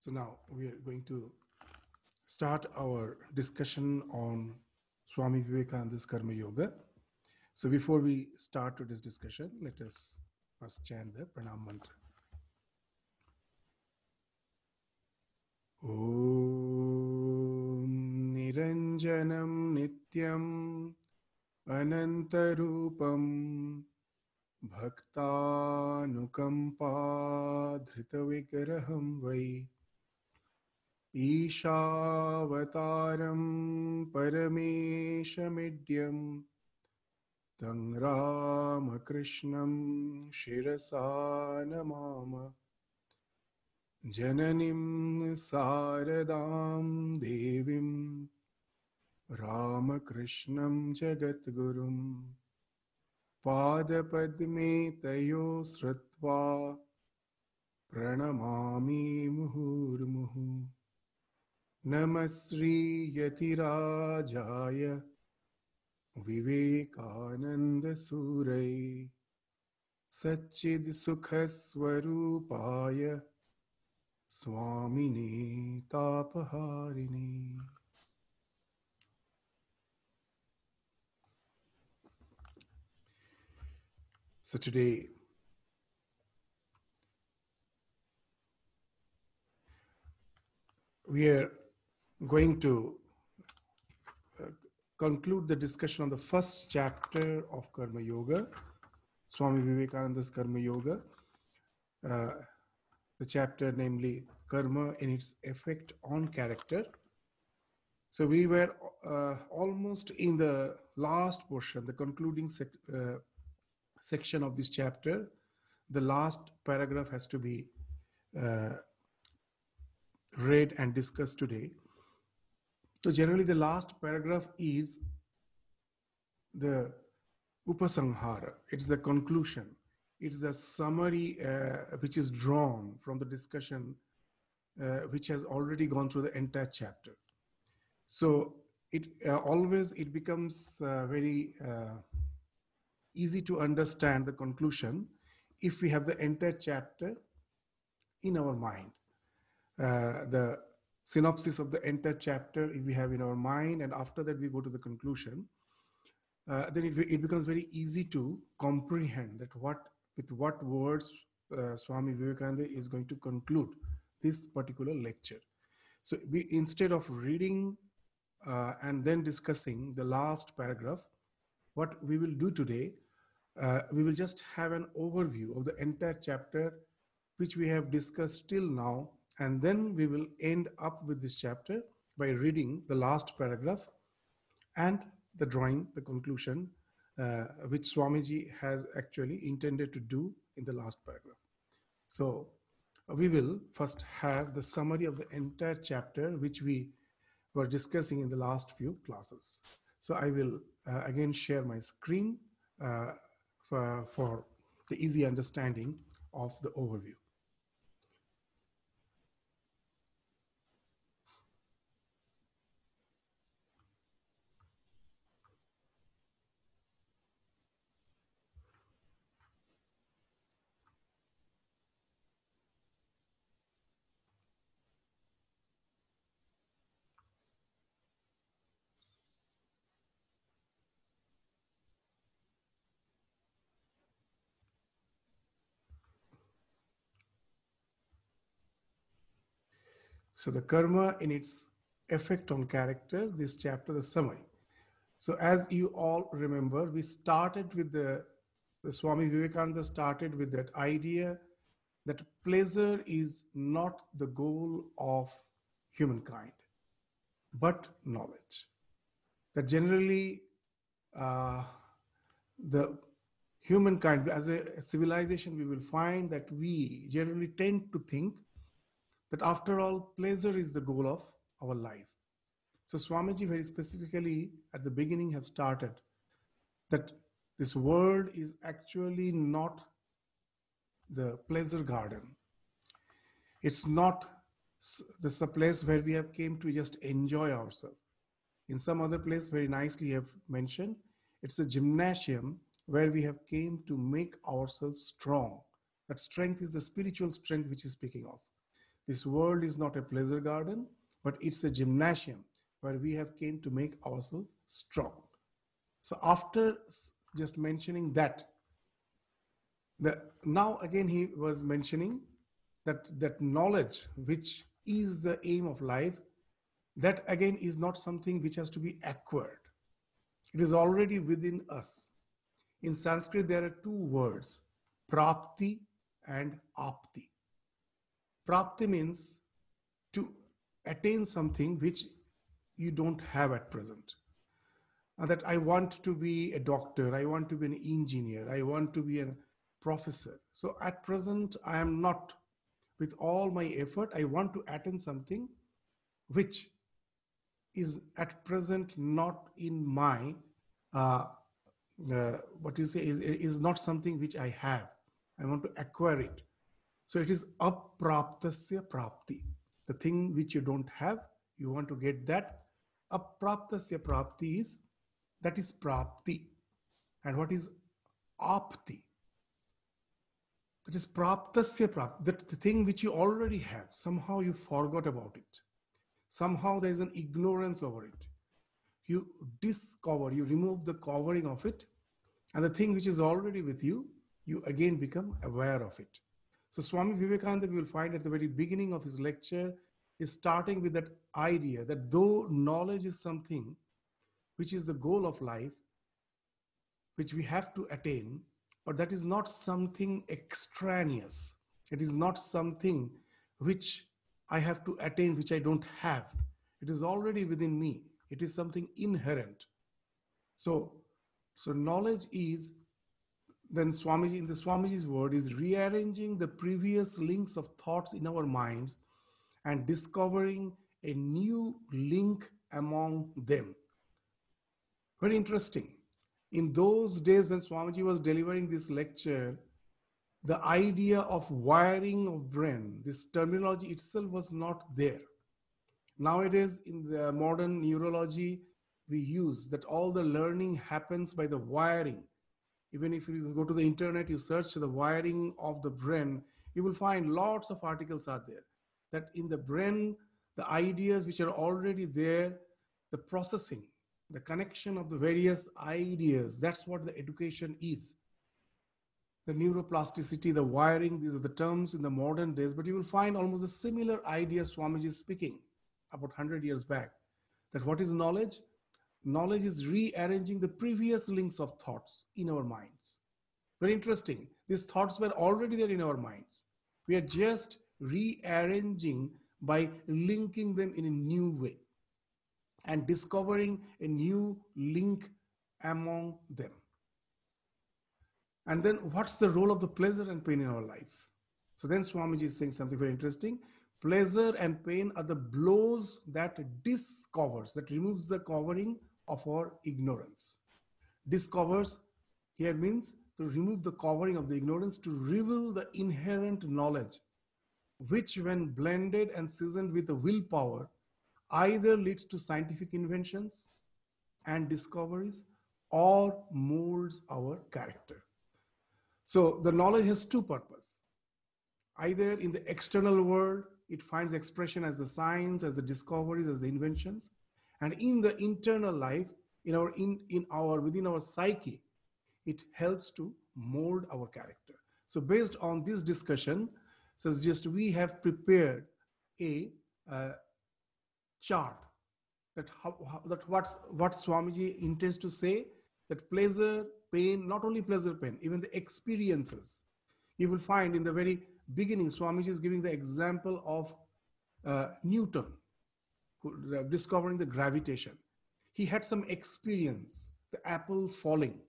So now we are going to start our discussion on Swami Vivekananda's Karma Yoga. So before we start today's discussion, let us first chant the Pranam Mantra. Om Niranjanam Nityam Anantarupam Bhaktanukampa Dhritavigraham Vai Ishavataram Parameshamidyam Tang Ramakrishnam Shirasa Namama Jananim Saradam Devim Ramakrishnam Jagatgurum Padapadme Tayo Sratva Pranamami Muhurmuhu Namasri Yatirajaya Vivekananda Surai Satchid Sukhaswarupaya Swamini Tapaharini. So today we are going to conclude the discussion on the first chapter of Karma Yoga, Swami Vivekananda's Karma Yoga, the chapter namely Karma in its effect on character. So we were almost in the last portion, the concluding section of this chapter. The last paragraph has to be read and discussed today. So generally the last paragraph is the Upasanhara. It's the conclusion. It's the summary which is drawn from the discussion which has already gone through the entire chapter. So it becomes very easy to understand the conclusion if we have the entire chapter in our mind. The synopsis of the entire chapter if we have in our mind, and after that we go to the conclusion, then it becomes very easy to comprehend that with what words Swami Vivekananda is going to conclude this particular lecture. So instead of reading and then discussing the last paragraph, what we will do today, we will just have an overview of the entire chapter which we have discussed till now, and then we will end up with this chapter by reading the last paragraph and the conclusion, which Swamiji has actually intended to do in the last paragraph. So we will first have the summary of the entire chapter which we were discussing in the last few classes. So I will again share my screen for the easy understanding of the overview. So the karma in its effect on character, this chapter, the summary. So as you all remember, we started with the Swami Vivekananda started with that idea that pleasure is not the goal of humankind, but knowledge. That generally the humankind, as a civilization, we will find that we generally tend to think that after all, pleasure is the goal of our life. So Swamiji very specifically at the beginning have started that this world is actually not the pleasure garden. It's not this a place where we have came to just enjoy ourselves. In some other place, very nicely you have mentioned, it's a gymnasium where we have came to make ourselves strong. That strength is the spiritual strength which is speaking of. This world is not a pleasure garden, but it's a gymnasium where we have came to make ourselves strong. So after just mentioning that, now again he was mentioning that knowledge, which is the aim of life, that again is not something which has to be acquired. It is already within us. In Sanskrit, there are two words, prapti and apti. Prapti means to attain something which you don't have at present. That I want to be a doctor, I want to be an engineer, I want to be a professor. So at present, I am not, with all my effort, I want to attain something which is at present not in my, what you say is not something which I have. I want to acquire it. So it is apraptasya prapti. The thing which you don't have, you want to get that. Apraptasya prapti is, that is prapti. And what is apti? That is praptasya prapti, that the thing which you already have, somehow you forgot about it. Somehow there is an ignorance over it. You discover, you remove the covering of it, and the thing which is already with you, you again become aware of it. So Swami Vivekananda, we will find at the very beginning of his lecture, is starting with that idea that though knowledge is something which is the goal of life, which we have to attain, but that is not something extraneous. It is not something which I have to attain, which I don't have. It is already within me. It is something inherent. So knowledge is, then Swamiji, in the Swamiji's word, is rearranging the previous links of thoughts in our minds and discovering a new link among them. Very interesting. In those days when Swamiji was delivering this lecture, the idea of wiring of brain, this terminology itself was not there. Nowadays, in the modern neurology, we use that all the learning happens by the wiring. Even if you go to the internet, you search the wiring of the brain, you will find lots of articles out there. That in the brain, the ideas which are already there, the processing, the connection of the various ideas, that's what the education is. The neuroplasticity, the wiring, these are the terms in the modern days, but you will find almost a similar idea Swamiji is speaking about 100 years back. That what is knowledge? Knowledge is rearranging the previous links of thoughts in our minds. Very interesting. These thoughts were already there in our minds. We are just rearranging by linking them in a new way and discovering a new link among them. And then what's the role of the pleasure and pain in our life? So then Swamiji is saying something very interesting. Pleasure and pain are the blows that discovers, that removes the covering of our ignorance. Discovers here means to remove the covering of the ignorance, to reveal the inherent knowledge, which when blended and seasoned with the willpower, either leads to scientific inventions and discoveries or molds our character. So the knowledge has two purposes. Either in the external world, it finds expression as the science, as the discoveries, as the inventions. And in the internal life, within our psyche, it helps to mold our character. So based on this discussion, we have prepared a chart that what Swamiji intends to say, that pleasure, pain, not only pleasure, pain, even the experiences. You will find in the very beginning, Swamiji is giving the example of Newton, discovering the gravitation. He had some experience, the apple falling.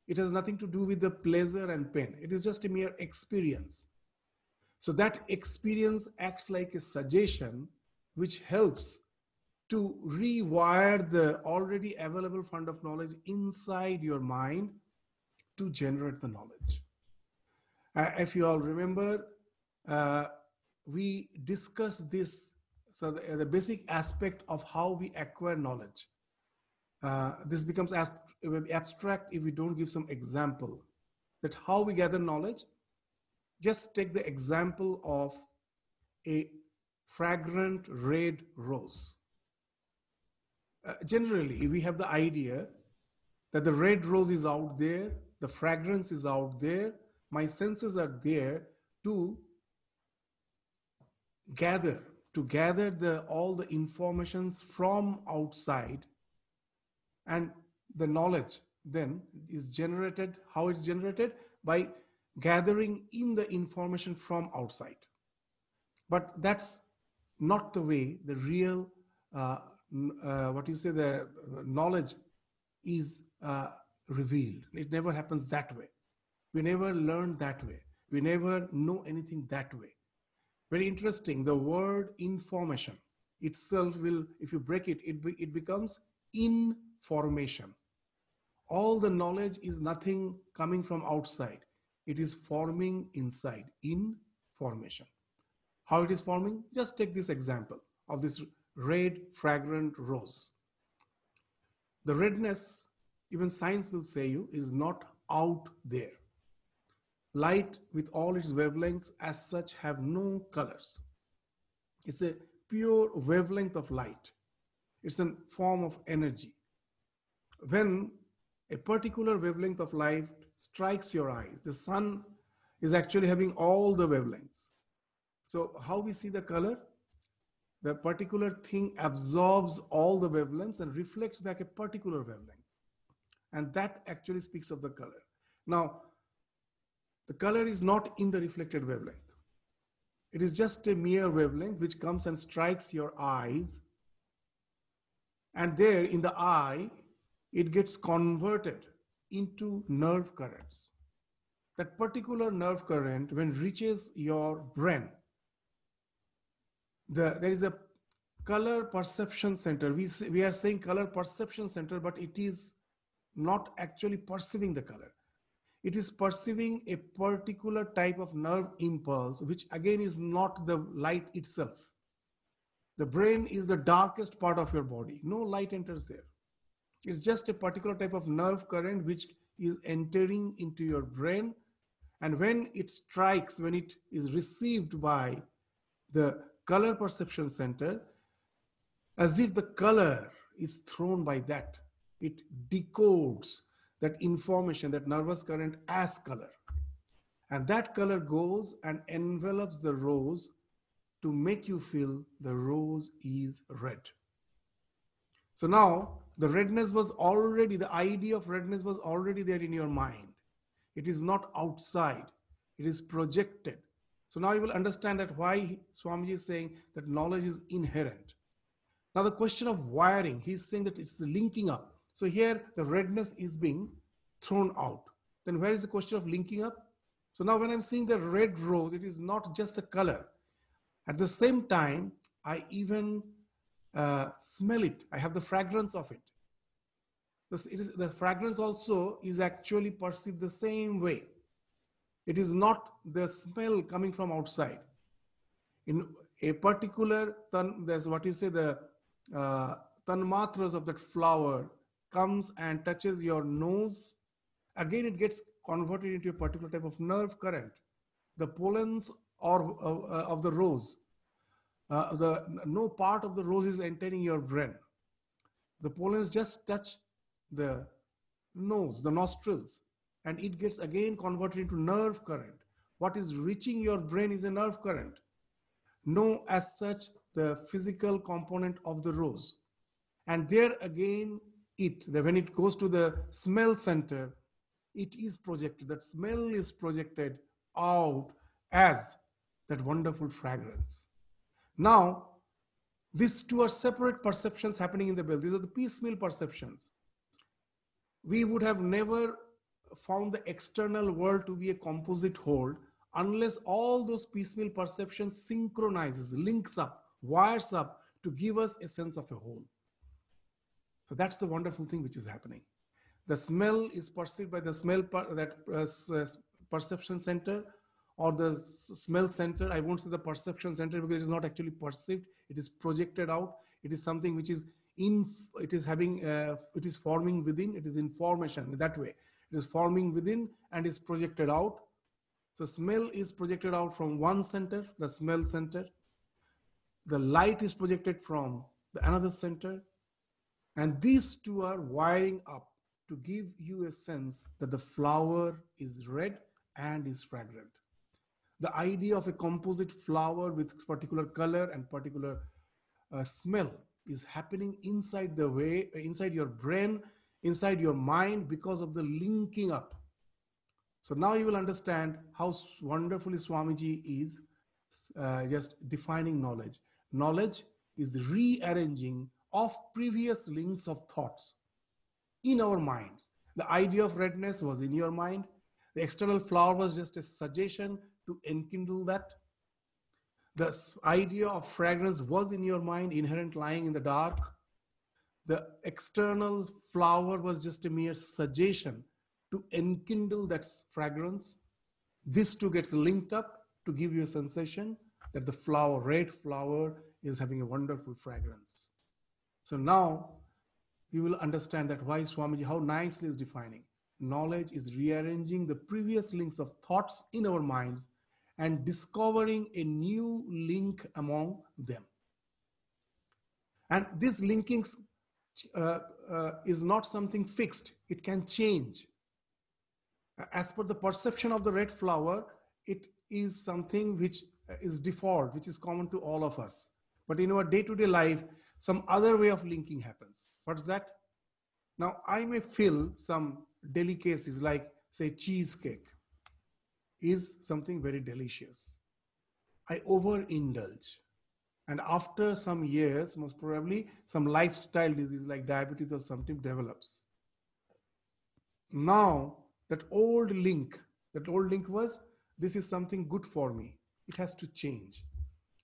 It has nothing to do with the pleasure and pain. It is just a mere experience. So that experience acts like a suggestion which helps to rewire the already available fund of knowledge inside your mind to generate the knowledge. If you all remember, we discussed this, so the basic aspect of how we acquire knowledge. This becomes abstract if we don't give some example. That how we gather knowledge. Just take the example of a fragrant red rose. Generally, we have the idea that the red rose is out there, the fragrance is out there, my senses are there to gather, all the informations from outside, and the knowledge then is generated. How it's generated? By gathering in the information from outside. But that's not the way the real the knowledge is revealed. It never happens that way. We never learn that way. We never know anything that way. Very interesting. The word information itself will, if you break it, it becomes information. All the knowledge is nothing coming from outside. It is forming inside. Information. How it is forming? Just take this example of this red fragrant rose. The redness, even science will say you, is not out there. Light with all its wavelengths as such have no colors. It's a pure wavelength of light. It's a form of energy. When a particular wavelength of light strikes your eyes, the sun is actually having all the wavelengths. So how we see the color? The particular thing absorbs all the wavelengths and reflects back a particular wavelength. And that actually speaks of the color. Now, the color is not in the reflected wavelength. It is just a mere wavelength which comes and strikes your eyes. And there in the eye, it gets converted into nerve currents. That particular nerve current, when reaches your brain, there is a color perception center. We are saying color perception center, but it is not actually perceiving the color. It is perceiving a particular type of nerve impulse, which again is not the light itself. The brain is the darkest part of your body. No light enters there. It's just a particular type of nerve current which is entering into your brain. And when it strikes, when it is received by the color perception center, as if the color is thrown by that, it decodes that information, that nervous current as color. And that color goes and envelops the rose to make you feel the rose is red. So now the redness was already, the idea of redness was already there in your mind. It is not outside, it is projected. So now you will understand that why Swamiji is saying that knowledge is inherent. Now the question of wiring, he's saying that it's linking up. So here the redness is being thrown out. Then where is the question of linking up? So now when I'm seeing the red rose, it is not just the color. At the same time, I even smell it. I have the fragrance of it. The fragrance also is actually perceived the same way. It is not the smell coming from outside. In a particular, there's what you say, the tanmatras of that flower comes and touches your nose. Again, it gets converted into a particular type of nerve current. The pollens of the rose, no part of the rose is entering your brain. The pollens just touch the nose, the nostrils, and it gets again converted into nerve current. What is reaching your brain is a nerve current. No, as such, the physical component of the rose. And there again, when it goes to the smell center, it is projected. That smell is projected out as that wonderful fragrance. Now, these two are separate perceptions happening in the bell. These are the piecemeal perceptions. We would have never found the external world to be a composite whole unless all those piecemeal perceptions synchronizes, links up, wires up to give us a sense of a whole. So that's the wonderful thing which is happening. The smell is perceived by the perception center or the smell center. I won't say the perception center because it is not actually perceived. It is projected out. It is something which is it is forming within. It is information that way. It is forming within and is projected out. So smell is projected out from one center, the smell center. the light is projected from the another center, and these two are wiring up to give you a sense that the flower is red and is fragrant. The idea of a composite flower with particular color and particular smell is happening inside your brain, inside your mind, because of the linking up. So now you will understand how wonderfully Swamiji is just defining knowledge. Knowledge is rearranging of previous links of thoughts in our minds. The idea of redness was in your mind. The external flower was just a suggestion to enkindle that. The idea of fragrance was in your mind, inherent, lying in the dark. The external flower was just a mere suggestion to enkindle that fragrance. This two gets linked up to give you a sensation that the flower, red flower, is having a wonderful fragrance. So now you will understand that why Swamiji, how nicely is defining. Knowledge is rearranging the previous links of thoughts in our minds and discovering a new link among them. And this linking is not something fixed. It can change. As per the perception of the red flower, it is something which is default, which is common to all of us. But in our day-to-day life, some other way of linking happens. What's that? Now, I may feel some delicacies like, say, cheesecake is something very delicious. I overindulge. And after some years, most probably, some lifestyle disease like diabetes or something develops. Now, that old link was, this is something good for me. It has to change.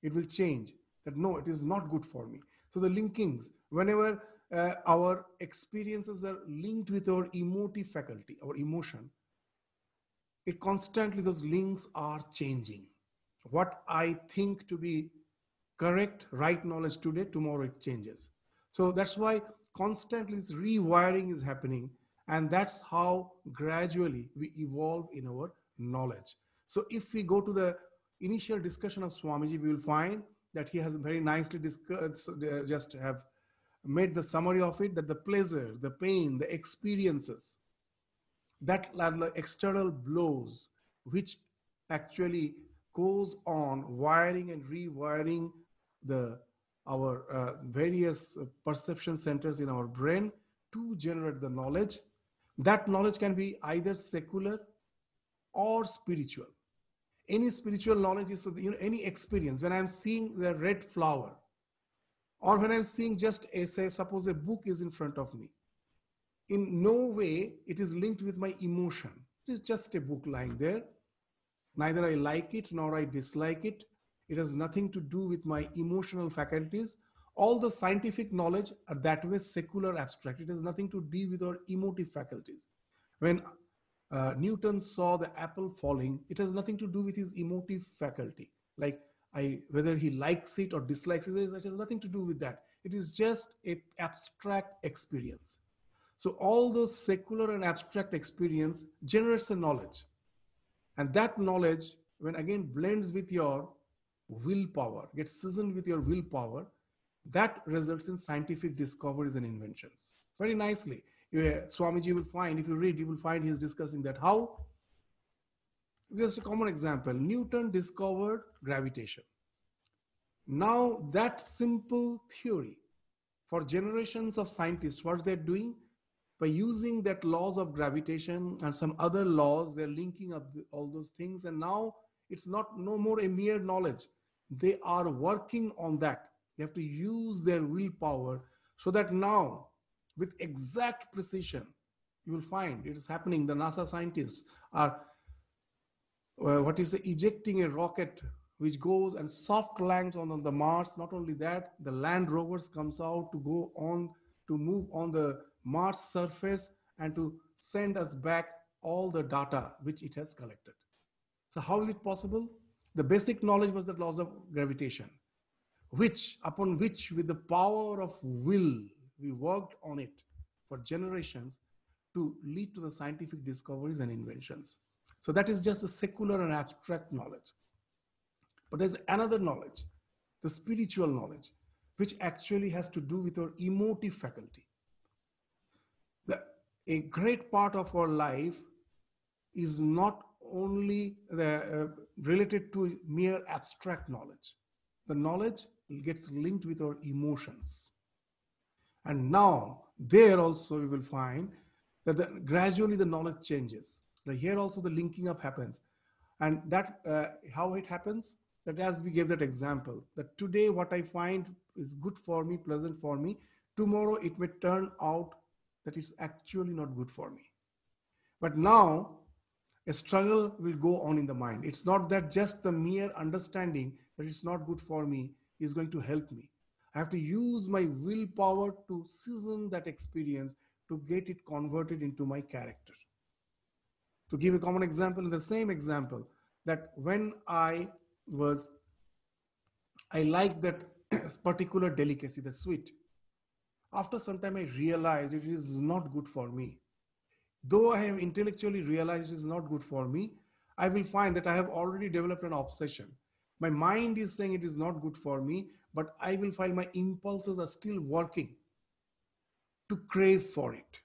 It will change. That no, it is not good for me. So the linkings, whenever our experiences are linked with our emotive faculty, our emotion, it constantly, those links are changing. What I think to be correct, right knowledge today, tomorrow it changes. So that's why constantly this rewiring is happening, and that's how gradually we evolve in our knowledge. So if we go to the initial discussion of Swamiji, we will find that he has very nicely discussed, just have made the summary of it, that the pleasure, the pain, the experiences, that the external blows, which actually goes on wiring and rewiring our various perception centers in our brain to generate the knowledge. That knowledge can be either secular or spiritual. Any spiritual knowledge is, any experience. When I'm seeing the red flower, or when I'm seeing just suppose a book is in front of me, in no way it is linked with my emotion. It is just a book lying there. Neither I like it nor I dislike it. It has nothing to do with my emotional faculties. All the scientific knowledge are that way secular, abstract. It has nothing to do with our emotive faculties. When Newton saw the apple falling, it has nothing to do with his emotive faculty. Like whether he likes it or dislikes it, it has nothing to do with that. It is just an abstract experience. So all those secular and abstract experience generates a knowledge. And that knowledge, when again blends with your willpower, gets seasoned with your willpower, that results in scientific discoveries and inventions. Very nicely. Swamiji will find, if you read, you will find he is discussing that. How? Just a common example. Newton discovered gravitation. Now that simple theory, for generations of scientists, what they're doing, by using that laws of gravitation and some other laws, they're linking up all those things. And now it's no more a mere knowledge. They are working on that. They have to use their willpower so that now, with exact precision, you will find it is happening. The NASA scientists are, ejecting a rocket which goes and soft lands on the Mars. Not only that, the land rovers comes out to go on to move on the Mars surface and to send us back all the data which it has collected. So how is it possible? The basic knowledge was the laws of gravitation, upon which with the power of will, we worked on it for generations to lead to the scientific discoveries and inventions. So that is just a secular and abstract knowledge. But there's another knowledge, the spiritual knowledge, which actually has to do with our emotive faculty. A great part of our life is not only related to mere abstract knowledge. The knowledge gets linked with our emotions. And now, there also we will find that gradually the knowledge changes. Here also the linking up happens. And that how it happens, that as we gave that example, that today what I find is good for me, pleasant for me, tomorrow it may turn out that it's actually not good for me. But now a struggle will go on in the mind. It's not that just the mere understanding that it's not good for me is going to help me. I have to use my willpower to season that experience to get it converted into my character. To give a common example, in the same example, that when I liked that particular delicacy, the sweet. After some time, I realized it is not good for me. Though I have intellectually realized it is not good for me, I will find that I have already developed an obsession. My mind is saying it is not good for me, but I will find my impulses are still working to crave for it.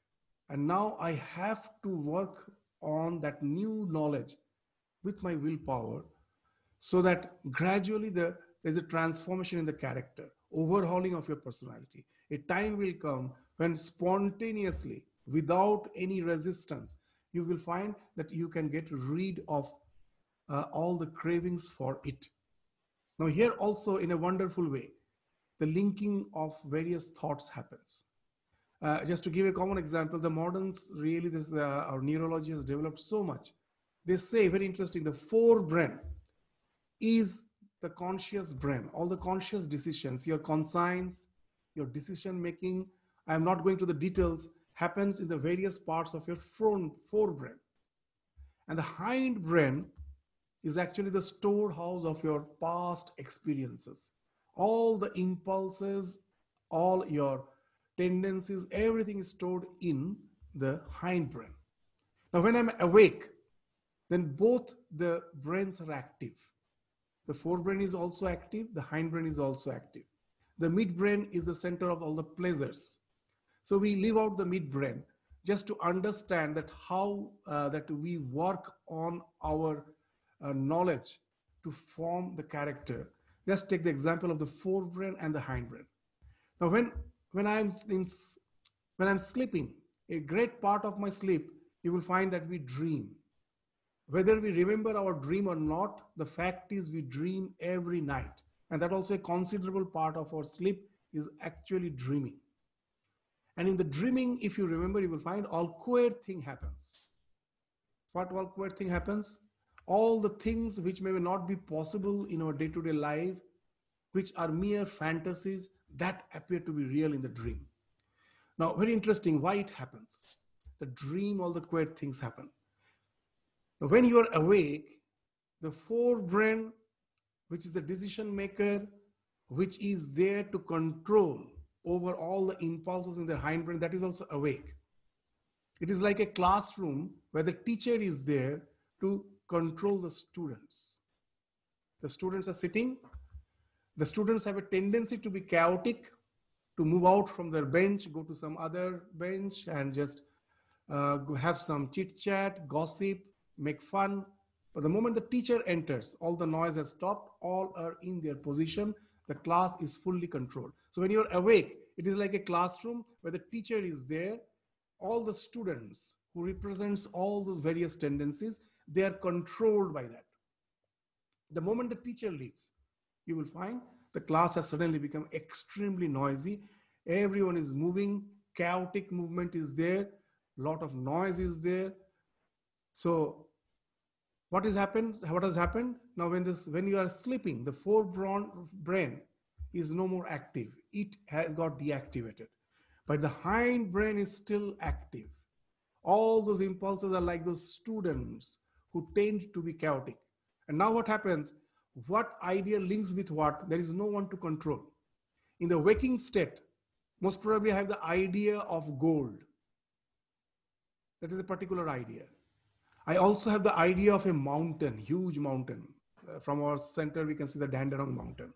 And now I have to work on that new knowledge with my willpower, so that gradually there's a transformation in the character, overhauling of your personality. A time will come when spontaneously, without any resistance, you will find that you can get rid of all the cravings for it. Now here also, in a wonderful way, the linking of various thoughts happens. Just to give a common example, the moderns really, our neurology has developed so much. They say, very interesting, the forebrain is the conscious brain. All the conscious decisions, your conscience, your decision making, I am not going to the details, happens in the various parts of your forebrain. And the hindbrain is actually the storehouse of your past experiences. All the impulses, all your tendencies, everything is stored in the hindbrain. Now, when I'm awake, then both the brains are active. The forebrain is also active, the hindbrain is also active. The midbrain is the center of all the pleasures. So we leave out the midbrain just to understand that how that we work on our knowledge to form the character. Just take the example of the forebrain and the hindbrain. Now, when I'm sleeping, a great part of my sleep, you will find that we dream. Whether we remember our dream or not, the fact is we dream every night. And that also a considerable part of our sleep is actually dreaming. And in the dreaming, if you remember, you will find all queer thing happens. What all queer thing happens? All the things which may not be possible in our day-to-day life, which are mere fantasies, that appear to be real in the dream. Now, very interesting why it happens. The dream, all the queer things happen. Now, when you are awake, the forebrain, which is the decision maker, which is there to control over all the impulses in the hindbrain, that is also awake. It is like a classroom where the teacher is there to control the students. The students are sitting. The students have a tendency to be chaotic, to move out from their bench, go to some other bench and just have some chit chat, gossip, make fun. But the moment the teacher enters, all the noise has stopped, all are in their position, the class is fully controlled. So when you're awake, it is like a classroom where the teacher is there, all the students who represents all those various tendencies, they are controlled by that. The moment the teacher leaves, you will find the class has suddenly become extremely noisy. Everyone is moving, chaotic movement is there, lot of noise is there. So what has happened? Now when you are sleeping, the forebrain is no more active. It has got deactivated. But the hindbrain is still active. All those impulses are like those students who tend to be chaotic. And now what happens? What idea links with what? There is no one to control. In the waking state, most probably I have the idea of gold. That is a particular idea. I also have the idea of a mountain, huge mountain. From our center, we can see the Dandenong mountain.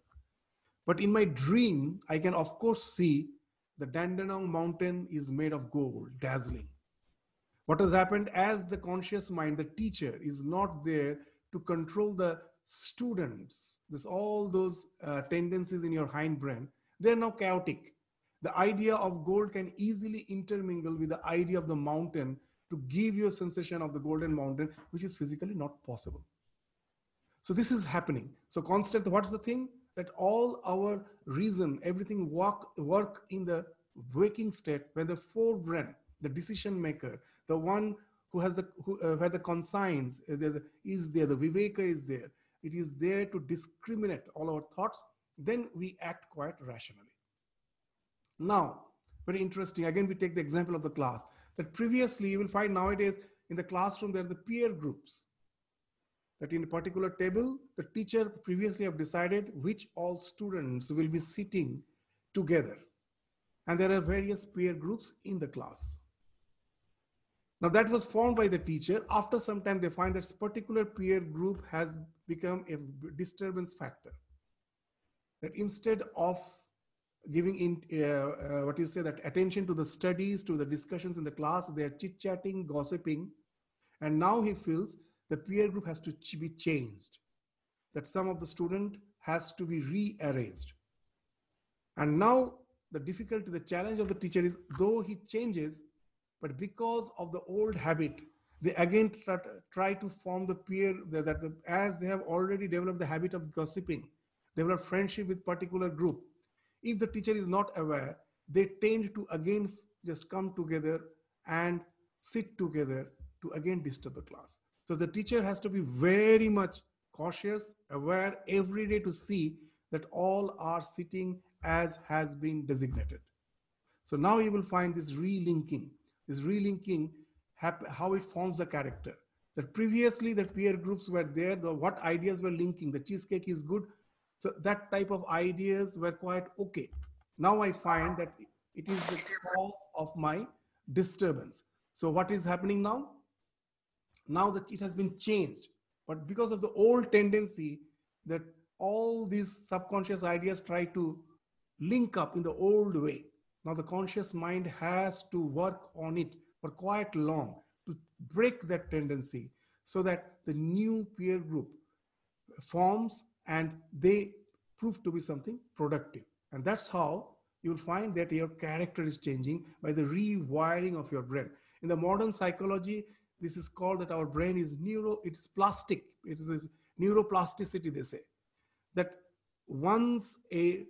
But in my dream, I can of course see the Dandenong mountain is made of gold, dazzling. What has happened, as the conscious mind, the teacher is not there to control the students, this all those tendencies in your hindbrain, they're now chaotic. The idea of gold can easily intermingle with the idea of the mountain to give you a sensation of the golden mountain, which is physically not possible. So this is happening. So constant, what's the thing? That all our reason, everything work in the waking state when the forebrain, the decision maker, the one who has where the conscience is there, the viveka is there. It is there to discriminate all our thoughts. Then we act quite rationally. Now, very interesting. Again, we take the example of the class. That previously you will find nowadays in the classroom there are the peer groups. That in a particular table, the teacher previously have decided which all students will be sitting together. And there are various peer groups in the class. Now that was formed by the teacher. After some time, they find that this particular peer group has become a disturbance factor. That instead of giving that attention to the studies, to the discussions in the class, they are chit-chatting, gossiping. And now he feels the peer group has to be changed, that some of the student has to be rearranged. And now the difficulty, the challenge of the teacher is, though he changes, but because of the old habit, they again try to form the peer, as they have already developed the habit of gossiping, develop friendship with particular group. If the teacher is not aware, they tend to again just come together and sit together to again disturb the class. So the teacher has to be very much cautious, aware every day to see that all are sitting as has been designated. So now you will find this relinking, how it forms the character. That previously the peer groups were there, what ideas were linking, the cheesecake is good. So that type of ideas were quite okay. Now I find that it is the cause of my disturbance. So what is happening now? Now that it has been changed, but because of the old tendency that all these subconscious ideas try to link up in the old way. Now the conscious mind has to work on it for quite long to break that tendency so that the new peer group forms and they prove to be something productive. And that's how you will find that your character is changing by the rewiring of your brain. In the modern psychology, this is called that our brain is it's plastic. It is a neuroplasticity, they say. That once a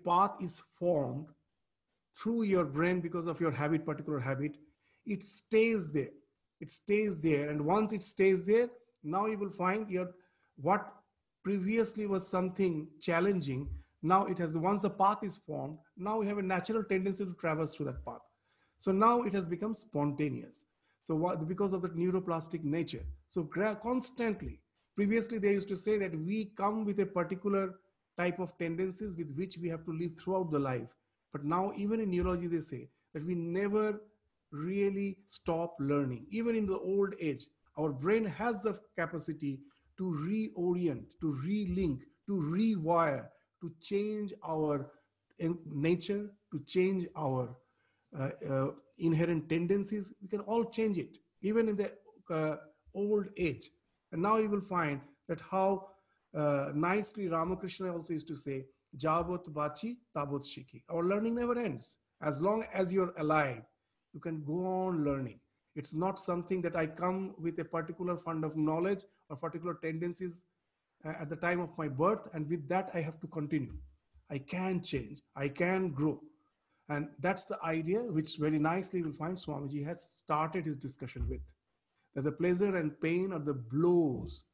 path is formed through your brain because of your particular habit, it stays there. It stays there. And once it stays there, now you will find what previously was something challenging, now it has, once the path is formed, now we have a natural tendency to traverse through that path. So now it has become spontaneous. So because of the neuroplastic nature. So constantly, previously they used to say that we come with a particular type of tendencies with which we have to live throughout the life. But now even in neurology, they say that we never really stop learning. Even in the old age, our brain has the capacity to reorient, to relink, to rewire, to change our nature, to change our inherent tendencies. We can all change it, even in the old age. And now you will find that how nicely Ramakrishna also used to say, Jabot bachi, tabot shiki. Our learning never ends. As long as you're alive, you can go on learning. It's not something that I come with a particular fund of knowledge or particular tendencies at the time of my birth, and with that I have to continue. I can change, I can grow. And that's the idea which very nicely we'll find Swamiji has started his discussion with. That the pleasure and pain are the blows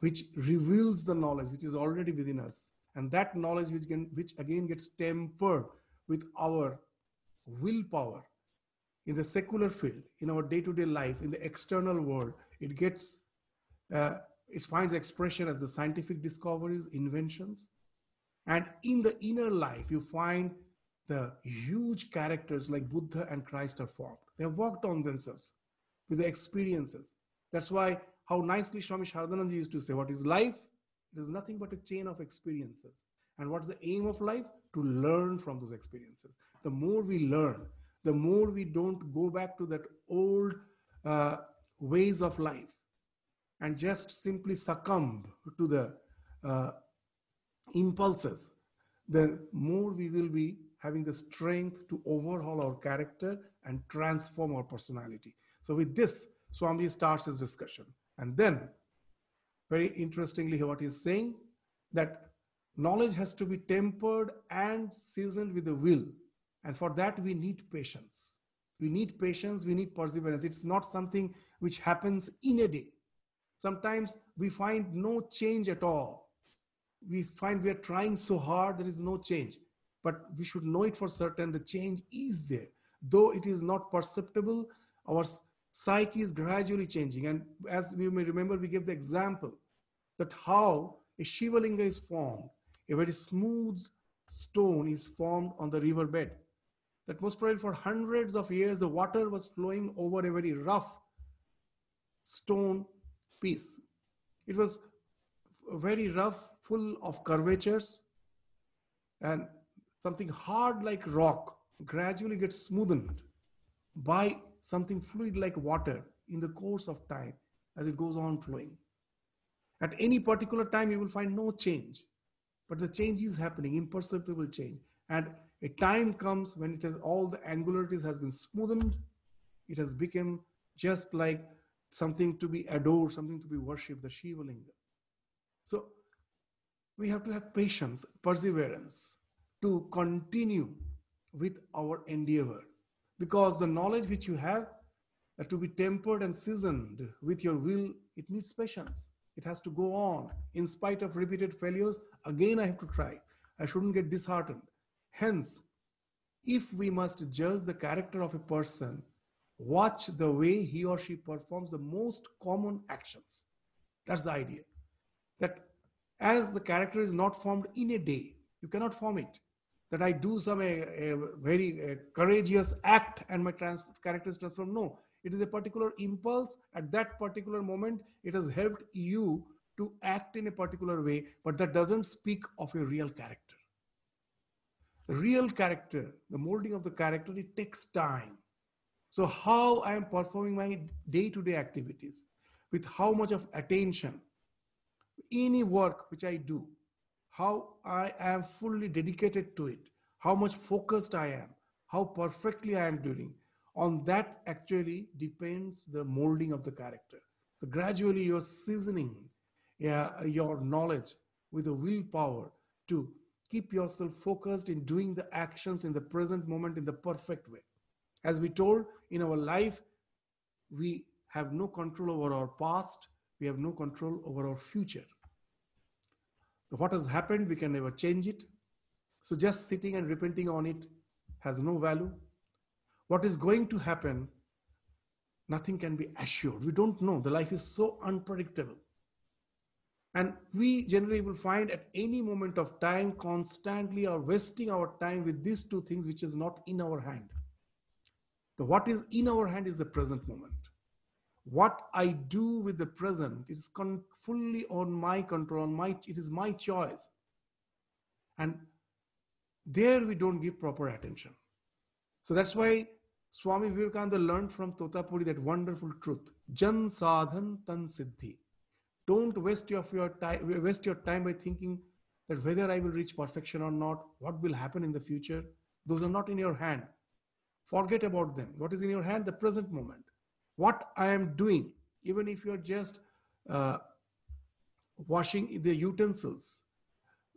which reveals the knowledge which is already within us. And that knowledge which again gets tempered with our willpower in the secular field, in our day-to-day life, in the external world, it finds expression as the scientific discoveries, inventions. And in the inner life, you find the huge characters like Buddha and Christ are formed. They have worked on themselves with the experiences. That's why how nicely Swami Sharadananda used to say, what is life? It is nothing but a chain of experiences. And what's the aim of life? To learn from those experiences. The more we learn, the more we don't go back to that old uh, ways of life and just simply succumb to the uh, impulses, the more we will be having the strength to overhaul our character and transform our personality. So, with this, Swami starts his discussion. And then, very interestingly, what he's saying that knowledge has to be tempered and seasoned with the will. And for that, we need patience. We need patience, we need perseverance. It's not something which happens in a day. Sometimes we find no change at all. We find we are trying so hard, there is no change. But we should know it for certain, the change is there. Though it is not perceptible, our psyche is gradually changing. And as we may remember, we gave the example that how a Shivalinga is formed. A very smooth stone is formed on the river bed. That most probably for hundreds of years, the water was flowing over a very rough stone piece. It was very rough, full of curvatures, and something hard like rock gradually gets smoothened by something fluid like water in the course of time as it goes on flowing. At any particular time, you will find no change, but the change is happening, imperceptible change. And a time comes when it has all the angularities has been smoothened. It has become just like something to be adored, something to be worshipped, the Shiva Linga. So we have to have patience, perseverance to continue with our endeavor, because the knowledge which you have to be tempered and seasoned with your will, it needs patience. It has to go on. In spite of repeated failures, again I have to try. I shouldn't get disheartened. Hence, if we must judge the character of a person, watch the way he or she performs the most common actions. That's the idea. That as the character is not formed in a day, you cannot form it. That I do some a very courageous act and my character is transformed. No, it is a particular impulse at that particular moment. It has helped you to act in a particular way, but that doesn't speak of a real character. The real character, the molding of the character, it takes time. So how I am performing my day-to-day activities, with how much of attention, any work which I do, how I am fully dedicated to it, how much focused I am, how perfectly I am doing, on that actually depends the molding of the character. So gradually you're seasoning your knowledge with the willpower to keep yourself focused in doing the actions in the present moment in the perfect way. As we told, in our life, we have no control over our past, we have no control over our future. So what has happened, we can never change it. So just sitting and repenting on it has no value. What is going to happen, nothing can be assured. We don't know. The life is so unpredictable. And we generally will find at any moment of time constantly are wasting our time with these two things which is not in our hand. So what is in our hand is the present moment. What I do with the present is fully on my control, it is my choice. And there we don't give proper attention. So that's why Swami Vivekananda learned from Totapuri that wonderful truth. Jan sadhan tan siddhi. Don't waste your time by thinking that whether I will reach perfection or not, what will happen in the future. Those are not in your hand. Forget about them. What is in your hand? The present moment. What I am doing, even if you're just washing the utensils,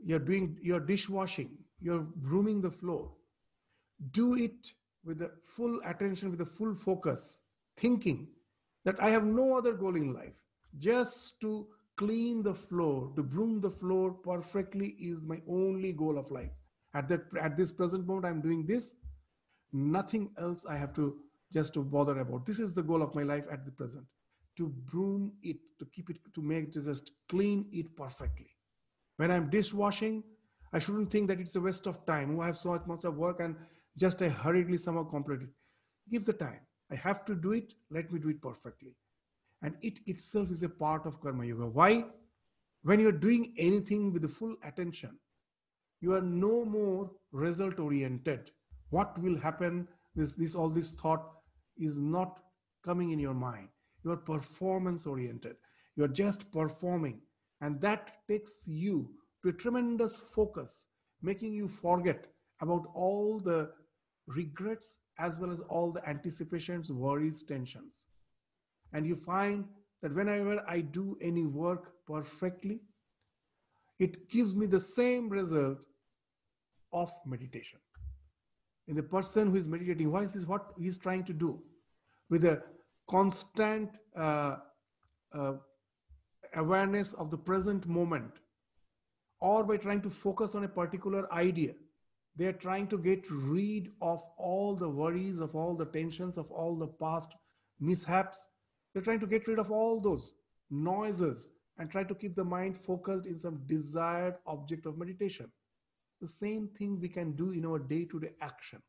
you're doing your dishwashing, you're brooming the floor, do it with the full attention, with the full focus, thinking that I have no other goal in life. Just to clean the floor, to broom the floor perfectly is my only goal of life. At this present moment, I'm doing this. Nothing else I have to just to bother about. This is the goal of my life at the present. To broom it, to keep it, to make, to just clean it perfectly. When I'm dishwashing, I shouldn't think that it's a waste of time. Oh, I have so much of work and just I hurriedly somehow complete it. Give the time. I have to do it. Let me do it perfectly. And it itself is a part of Karma Yoga. Why? When you're doing anything with the full attention, You are no more result oriented. What will happen? All this thought is not coming in your mind. You are performance oriented. You are just performing, and that takes you to a tremendous focus, making you forget about all the regrets as well as all the anticipations, worries, tensions. And you find that whenever I do any work perfectly, it gives me the same result of meditation. In the person who is meditating, what is this? What he is trying to do? With a constant uh, awareness of the present moment, or by trying to focus on a particular idea, they are trying to get rid of all the worries, of all the tensions, of all the past mishaps. They're trying to get rid of all those noises and try to keep the mind focused in some desired object of meditation. The same thing we can do in our day-to-day action.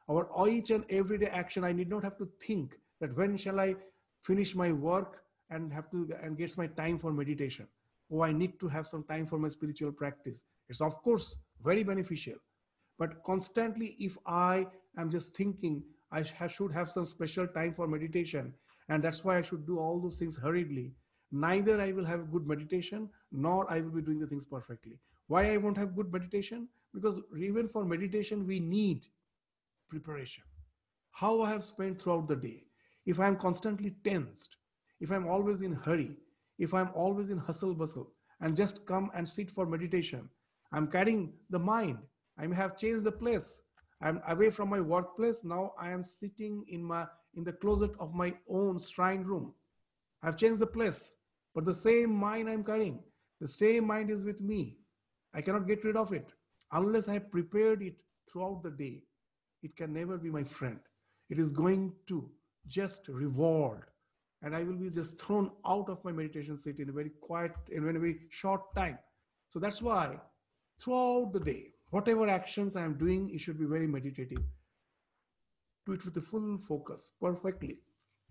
Our each and everyday action, I need not have to think that when shall I finish my work and have to and gets my time for meditation. Oh, I need to have some time for my spiritual practice. It's of course very beneficial. But constantly, if I am just thinking should have some special time for meditation, and that's why I should do all those things hurriedly, neither I will have good meditation nor I will be doing the things perfectly. Why I won't have good meditation? Because even for meditation, we need preparation. How I have spent throughout the day. If I am constantly tensed, if I'm always in hurry, if I'm always in hustle bustle and just come and sit for meditation, I'm carrying the mind. I may have changed the place. I'm away from my workplace. Now I am sitting in the closet of my own shrine room. I've changed the place, but the same mind I'm carrying, the same mind is with me. I cannot get rid of it unless I have prepared it throughout the day. It can never be my friend. It is going to just revolt, and I will be just thrown out of my meditation seat in a very quiet, in a very short time. So that's why throughout the day, whatever actions I am doing, it should be very meditative. Do it with the full focus, perfectly.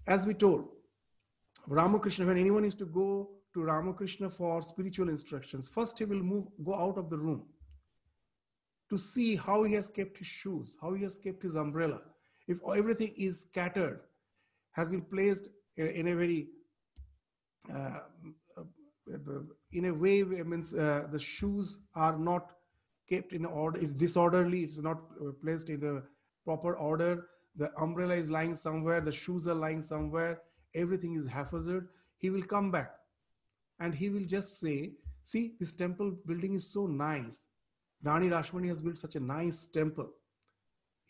As we told, Ramakrishna, when anyone is to go to Ramakrishna for spiritual instructions, first he will go out of the room to see how he has kept his shoes, how he has kept his umbrella. If everything is scattered, has been placed in a very uh, in a way, means the shoes are not kept in order, it's disorderly, it's not placed in the proper order, the umbrella is lying somewhere, the shoes are lying somewhere, everything is haphazard. He will come back and he will just say, see, this temple building is so nice. Rani Rashmani has built such a nice temple.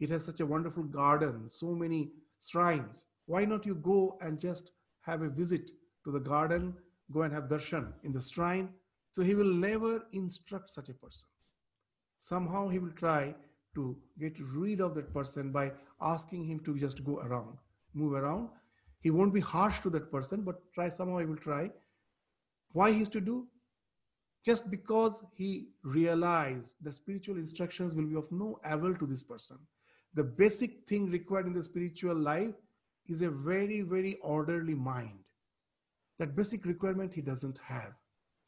It has such a wonderful garden, so many shrines. Why not you go and just have a visit to the garden, go and have darshan in the shrine? So he will never instruct such a person. Somehow he will try to get rid of that person by asking him to just go around, move around. He won't be harsh to that person, but somehow he will try. Why he used to do? Just because he realized the spiritual instructions will be of no avail to this person. The basic thing required in the spiritual life is a very, very orderly mind. That basic requirement he doesn't have.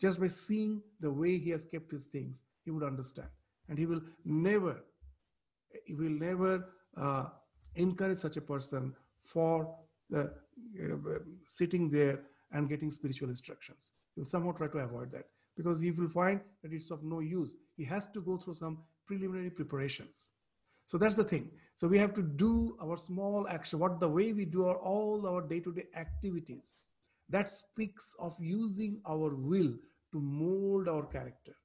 Just by seeing the way he has kept his things, he would understand. And he will never encourage such a person for sitting there and getting spiritual instructions. He'll somehow try to avoid that, because he will find that it's of no use. He has to go through some preliminary preparations. So that's the thing. So we have to do our small action, the way we do all our day-to-day activities. That speaks of using our will to mold our character.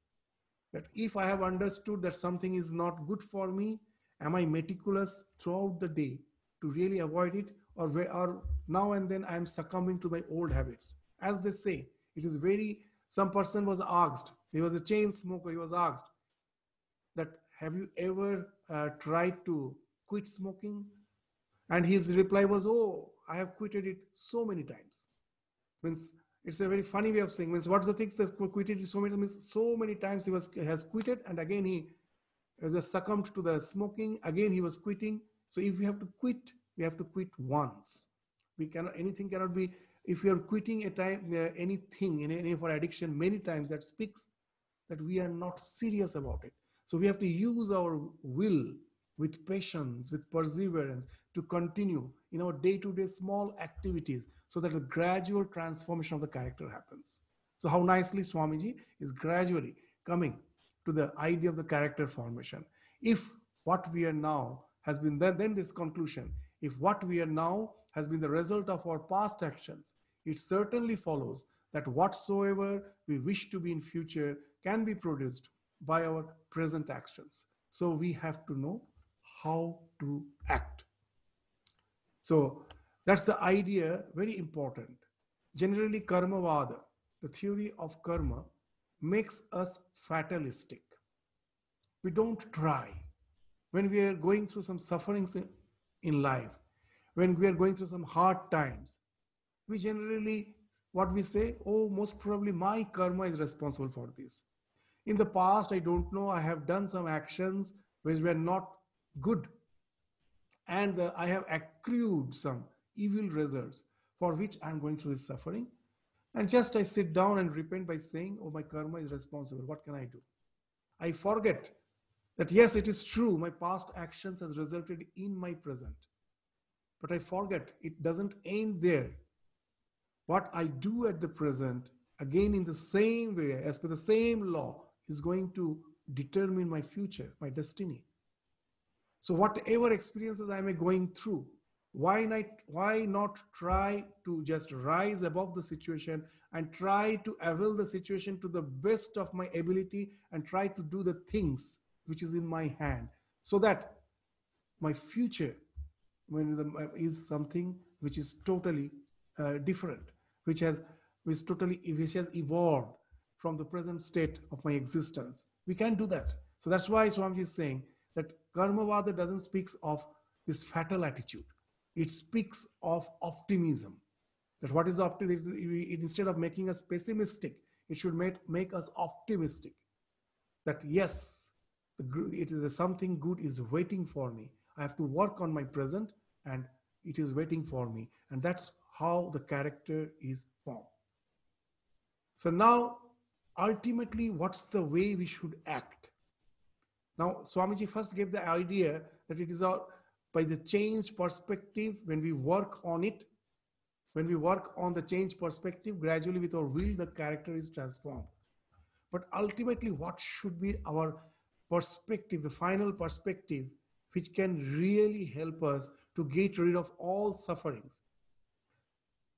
That if I have understood that something is not good for me, am I meticulous throughout the day to really avoid it, or now and then I am succumbing to my old habits? As they say, it is some person was asked, he was a chain smoker, he was asked that, have you ever tried to quit smoking? And his reply was, oh, I have quitted it so many times. Means it's a very funny way of saying, means what's the thing that quitted it so many times? So many times he has quitted, and again he has succumbed to the smoking, again he was quitting. So if we have to quit, we have to quit once. Anything cannot be, if you are quitting anything in any of our addiction many times, that speaks that we are not serious about it. So we have to use our will with patience, with perseverance to continue in our day-to-day small activities so that the gradual transformation of the character happens. So how nicely Swamiji is gradually coming to the idea of the character formation. If what we are now has been then this conclusion, if what we are now has been the result of our past actions, it certainly follows that whatsoever we wish to be in future can be produced by our present actions. So we have to know how to act. So that's the idea, very important. Generally, Karmavada, the theory of karma, makes us fatalistic. We don't try. When we are going through some sufferings in life, when we are going through some hard times, we generally, what we say, oh, most probably my karma is responsible for this. In the past, I don't know, I have done some actions which were not good, and I have accrued some evil results for which I'm going through this suffering. And just I sit down and repent by saying, oh, my karma is responsible. What can I do? I forget that yes, it is true, my past actions has resulted in my present. But I forget it doesn't end there. What I do at the present, again in the same way, as per the same law, is going to determine my future, my destiny. So whatever experiences I may going through, why not try to just rise above the situation and try to avail the situation to the best of my ability and try to do the things which is in my hand, so that my future is something which is totally different, which has evolved from the present state of my existence. We can do that. So that's why Swamiji is saying that Karmavada doesn't speak of this fatal attitude. It speaks of optimism. That what is optimism? Instead of making us pessimistic, it should make us optimistic. That yes, it is something good is waiting for me. I have to work on my present, and it is waiting for me. And that's how the character is formed. So now, ultimately, what's the way we should act? Now, Swamiji first gave the idea that it is by the changed perspective, when we work on it, when we work on the changed perspective, gradually with our will, the character is transformed. But ultimately, what should be our perspective, the final perspective, which can really help us to get rid of all sufferings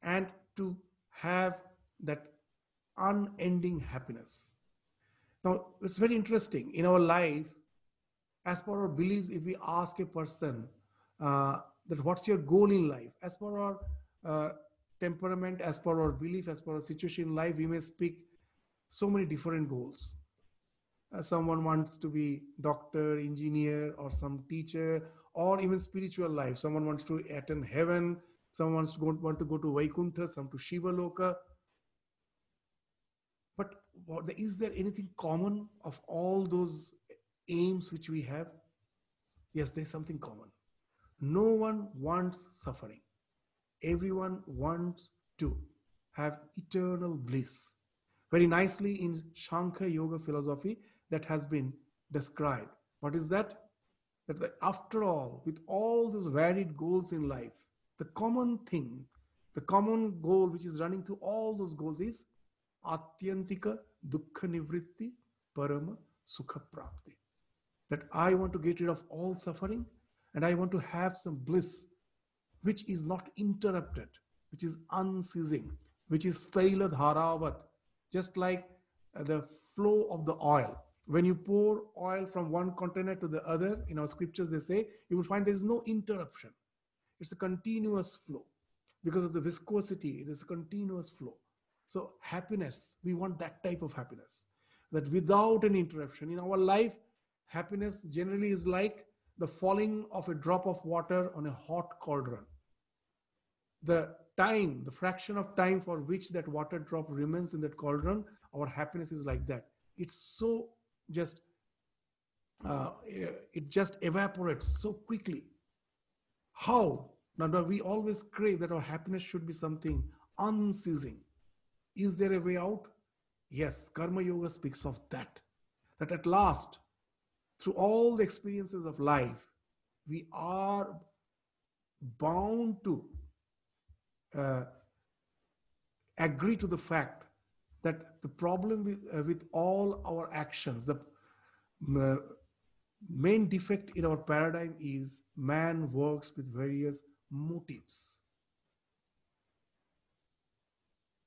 and to have that unending happiness? Now, it's very interesting. In our life, as per our beliefs, if we ask a person that what's your goal in life, as per our temperament, as per our belief, as per our situation in life, we may speak so many different goals. Someone wants to be doctor, engineer, or some teacher, or even spiritual life. Someone wants to attain heaven. Someone want to go to Vaikuntha, some to Shiva Loka. But is there anything common of all those aims which we have? Yes, there's something common. No one wants suffering. Everyone wants to have eternal bliss. Very nicely in Shankha Yoga philosophy, that has been described. What is that? That after all, with all those varied goals in life, the common thing, the common goal which is running through all those goals is Atyantika Dukkha Nivritti Parama Sukha Prapti. That I want to get rid of all suffering and I want to have some bliss which is not interrupted, which is unceasing, which is Staila Dharavat, just like the flow of the oil. When you pour oil from one container to the other, in our scriptures they say, you will find there is no interruption. It's a continuous flow. Because of the viscosity, it is a continuous flow. So happiness, we want that type of happiness. That without an interruption. In our life, happiness generally is like the falling of a drop of water on a hot cauldron. The time, the fraction of time for which that water drop remains in that cauldron, our happiness is like that. It's so just, it just evaporates so quickly. How? Now, we always crave that our happiness should be something unceasing. Is there a way out? Yes, Karma Yoga speaks of that. That at last, through all the experiences of life, we are bound to uh, agree to the fact that the problem with all our actions, the uh, main defect in our paradigm is man works with various motives.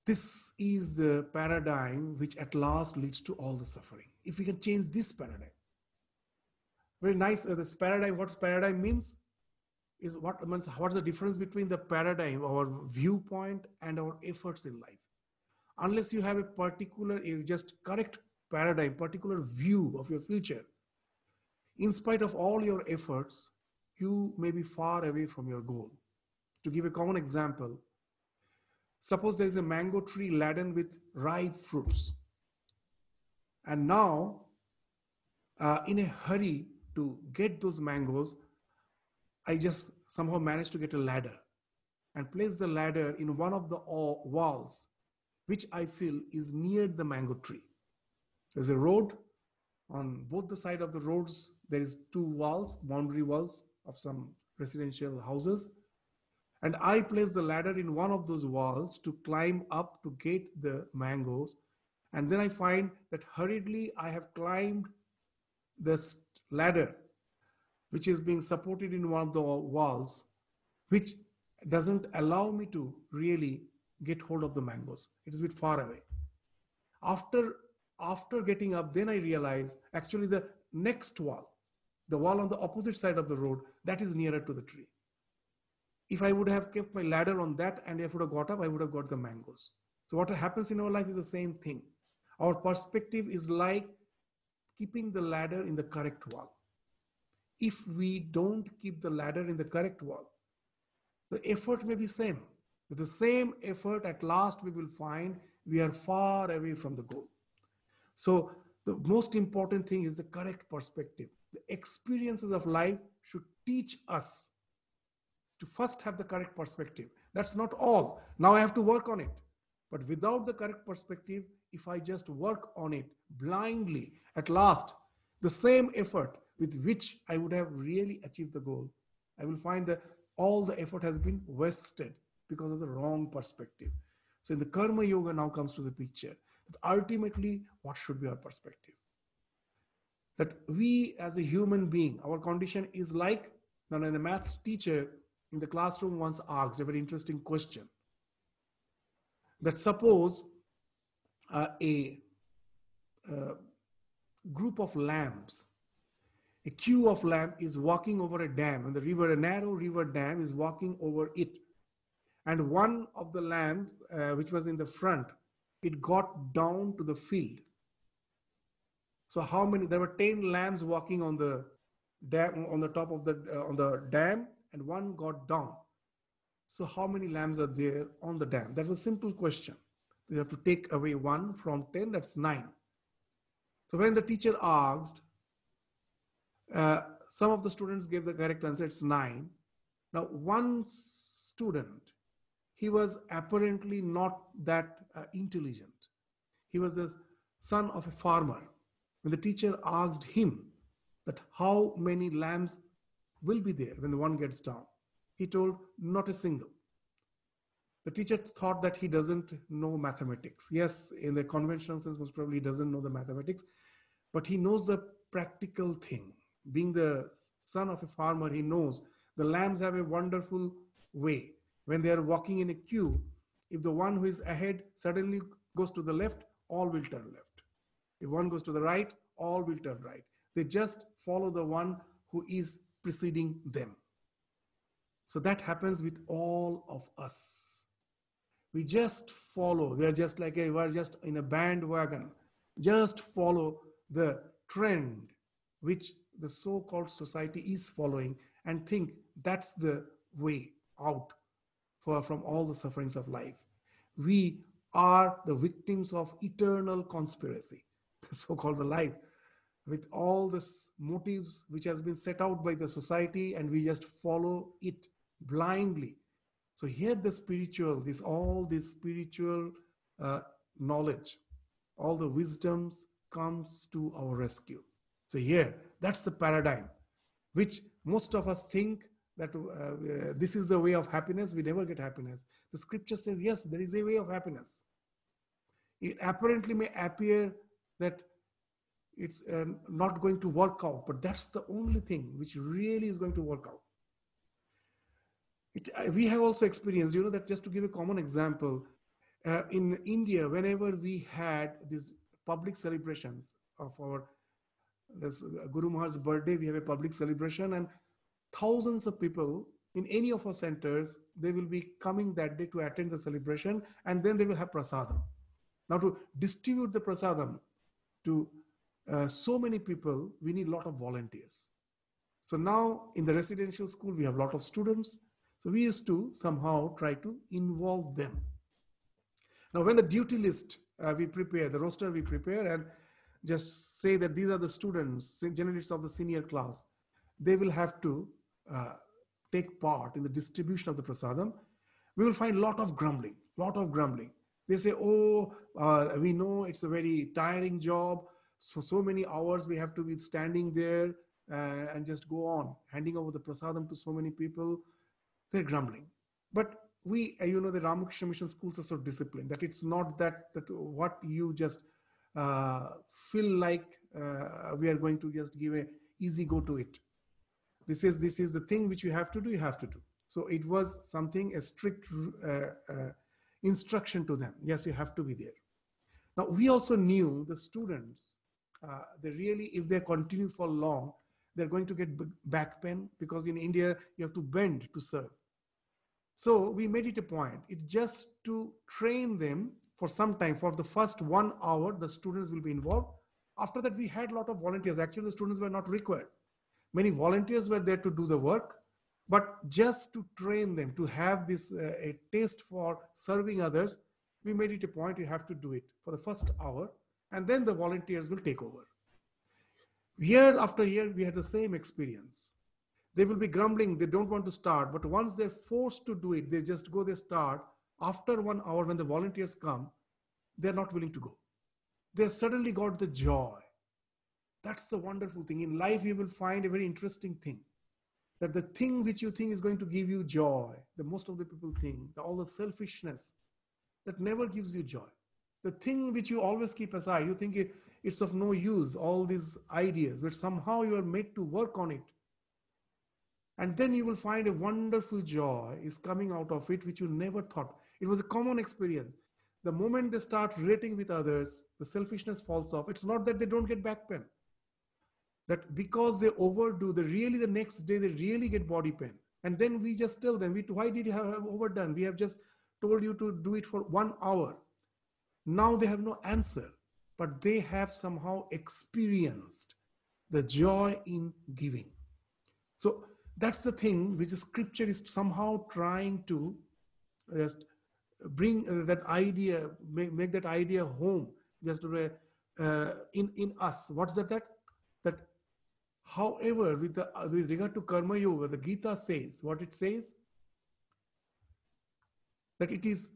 This is the paradigm which at last leads to all the suffering. If we can change this paradigm, very nice. This paradigm, what's paradigm means is what means. What's the difference between the paradigm, our viewpoint, and our efforts in life? Unless you have a particular, just correct paradigm, particular view of your future, in spite of all your efforts, you may be far away from your goal. To give a common example, suppose there is a mango tree laden with ripe fruits. And now, in a hurry to get those mangoes, I just somehow managed to get a ladder and place the ladder in one of the walls, which I feel is near the mango tree. There's a road. On both the side of the roads, there is two walls, boundary walls of some residential houses. And I place the ladder in one of those walls to climb up to get the mangoes. And then I find that hurriedly I have climbed this ladder, which is being supported in one of the walls, which doesn't allow me to really get hold of the mangoes. It is a bit far away. After getting up, then I realize actually the next wall, the wall on the opposite side of the road, that is nearer to the tree. If I would have kept my ladder on that and if I would have got up, I would have got the mangoes. So what happens in our life is the same thing. Our perspective is like keeping the ladder in the correct wall. If we don't keep the ladder in the correct wall, the effort may be same. With the same effort, at last we will find we are far away from the goal. So the most important thing is the correct perspective. The experiences of life should teach us to first have the correct perspective. That's not all. Now I have to work on it. But without the correct perspective, if I just work on it blindly, at last, the same effort with which I would have really achieved the goal, I will find that all the effort has been wasted because of the wrong perspective. So in the Karma Yoga now comes to the picture that ultimately, what should be our perspective? That we as a human being, our condition is like, now a maths teacher in the classroom once asked a very interesting question. That suppose a group of lambs, a queue of lamb is walking over a dam, and the river, a narrow river dam is walking over it. And one of the lamb, which was in the front, it got down to the field. So how many? There were 10 lambs walking on the dam, on the top of the dam, and one got down. So how many lambs are there on the dam? That was a simple question. You have to take away 1 from 10, that's 9. So when the teacher asked, some of the students gave the correct answer, it's 9. Now one student, he was apparently not that intelligent. He was the son of a farmer. When the teacher asked him that how many lambs will be there when the one gets down, he told not a single. The teacher thought that he doesn't know mathematics. Yes, in the conventional sense, most probably he doesn't know the mathematics, but he knows the practical thing. Being the son of a farmer, he knows the lambs have a wonderful way. When they are walking in a queue, if the one who is ahead suddenly goes to the left, all will turn left. If one goes to the right, all will turn right. They just follow the one who is preceding them. So that happens with all of us. We just follow. We are just like we are just in a bandwagon. Just follow the trend which the so-called society is following and think that's the way out from all the sufferings of life. We are the victims of eternal conspiracy, the so-called the life, with all the motives which has been set out by the society, and we just follow it blindly. So here the spiritual, all this spiritual knowledge, all the wisdoms comes to our rescue. So here That's the paradigm, which most of us think that this is the way of happiness. We never get happiness. The scripture says, yes, there is a way of happiness. It apparently may appear that it's not going to work out, but that's the only thing which really is going to work out. We have also experienced, that just to give a common example, in India, whenever we had these public celebrations of this Guru Maharaj's birthday, we have a public celebration, and thousands of people in any of our centers, they will be coming that day to attend the celebration, and then they will have prasadam. Now, to distribute the prasadam to so many people, we need a lot of volunteers. So now in the residential school, we have a lot of students. So we used to somehow try to involve them. Now, when the duty list we prepare, the roster we prepare, and just say that these are the students, generally it's of the senior class, they will have to take part in the distribution of the prasadam. We will find a lot of grumbling. They say, we know it's a very tiring job. So many hours we have to be standing there and just go on, handing over the prasadam to so many people. They're grumbling. But we, the Ramakrishna Mission schools are so disciplined that it's not that what you just feel like we are going to just give a easy go to it. This is the thing which you have to do, So it was something, a strict instruction to them. Yes, you have to be there. Now, we also knew the students, they really, if they continue for long, they're going to get back pain, because in India, you have to bend to serve. So we made it a point. It's just to train them for some time. For the first 1 hour, the students will be involved. After that, we had a lot of volunteers. Actually, the students were not required. Many volunteers were there to do the work, but just to train them, to have this a taste for serving others, we made it a point. You have to do it for the first hour, and then the volunteers will take over. Year after year, we had the same experience. They will be grumbling, they don't want to start, but once they're forced to do it, they just go, they start. After 1 hour, when the volunteers come, they're not willing to go. They've suddenly got the joy. That's the wonderful thing. In life, you will find a very interesting thing, that the thing which you think is going to give you joy, the most of the people think, all the selfishness, that never gives you joy. The thing which you always keep aside, you think it's of no use, all these ideas, but somehow you are made to work on it. And then you will find a wonderful joy is coming out of it, which you never thought. It was a common experience. The moment they start relating with others, the selfishness falls off. It's not that they don't get back pain. That because they overdo, the next day, they really get body pain. And then we just tell them, why did you have overdone? We have just told you to do it for 1 hour. Now they have no answer, but they have somehow experienced the joy in giving. So that's the thing which the scripture is somehow trying to just bring that idea, make that idea home, just in us. What's that? That however, with regard to karma yoga, the Gita says, what it says, that it is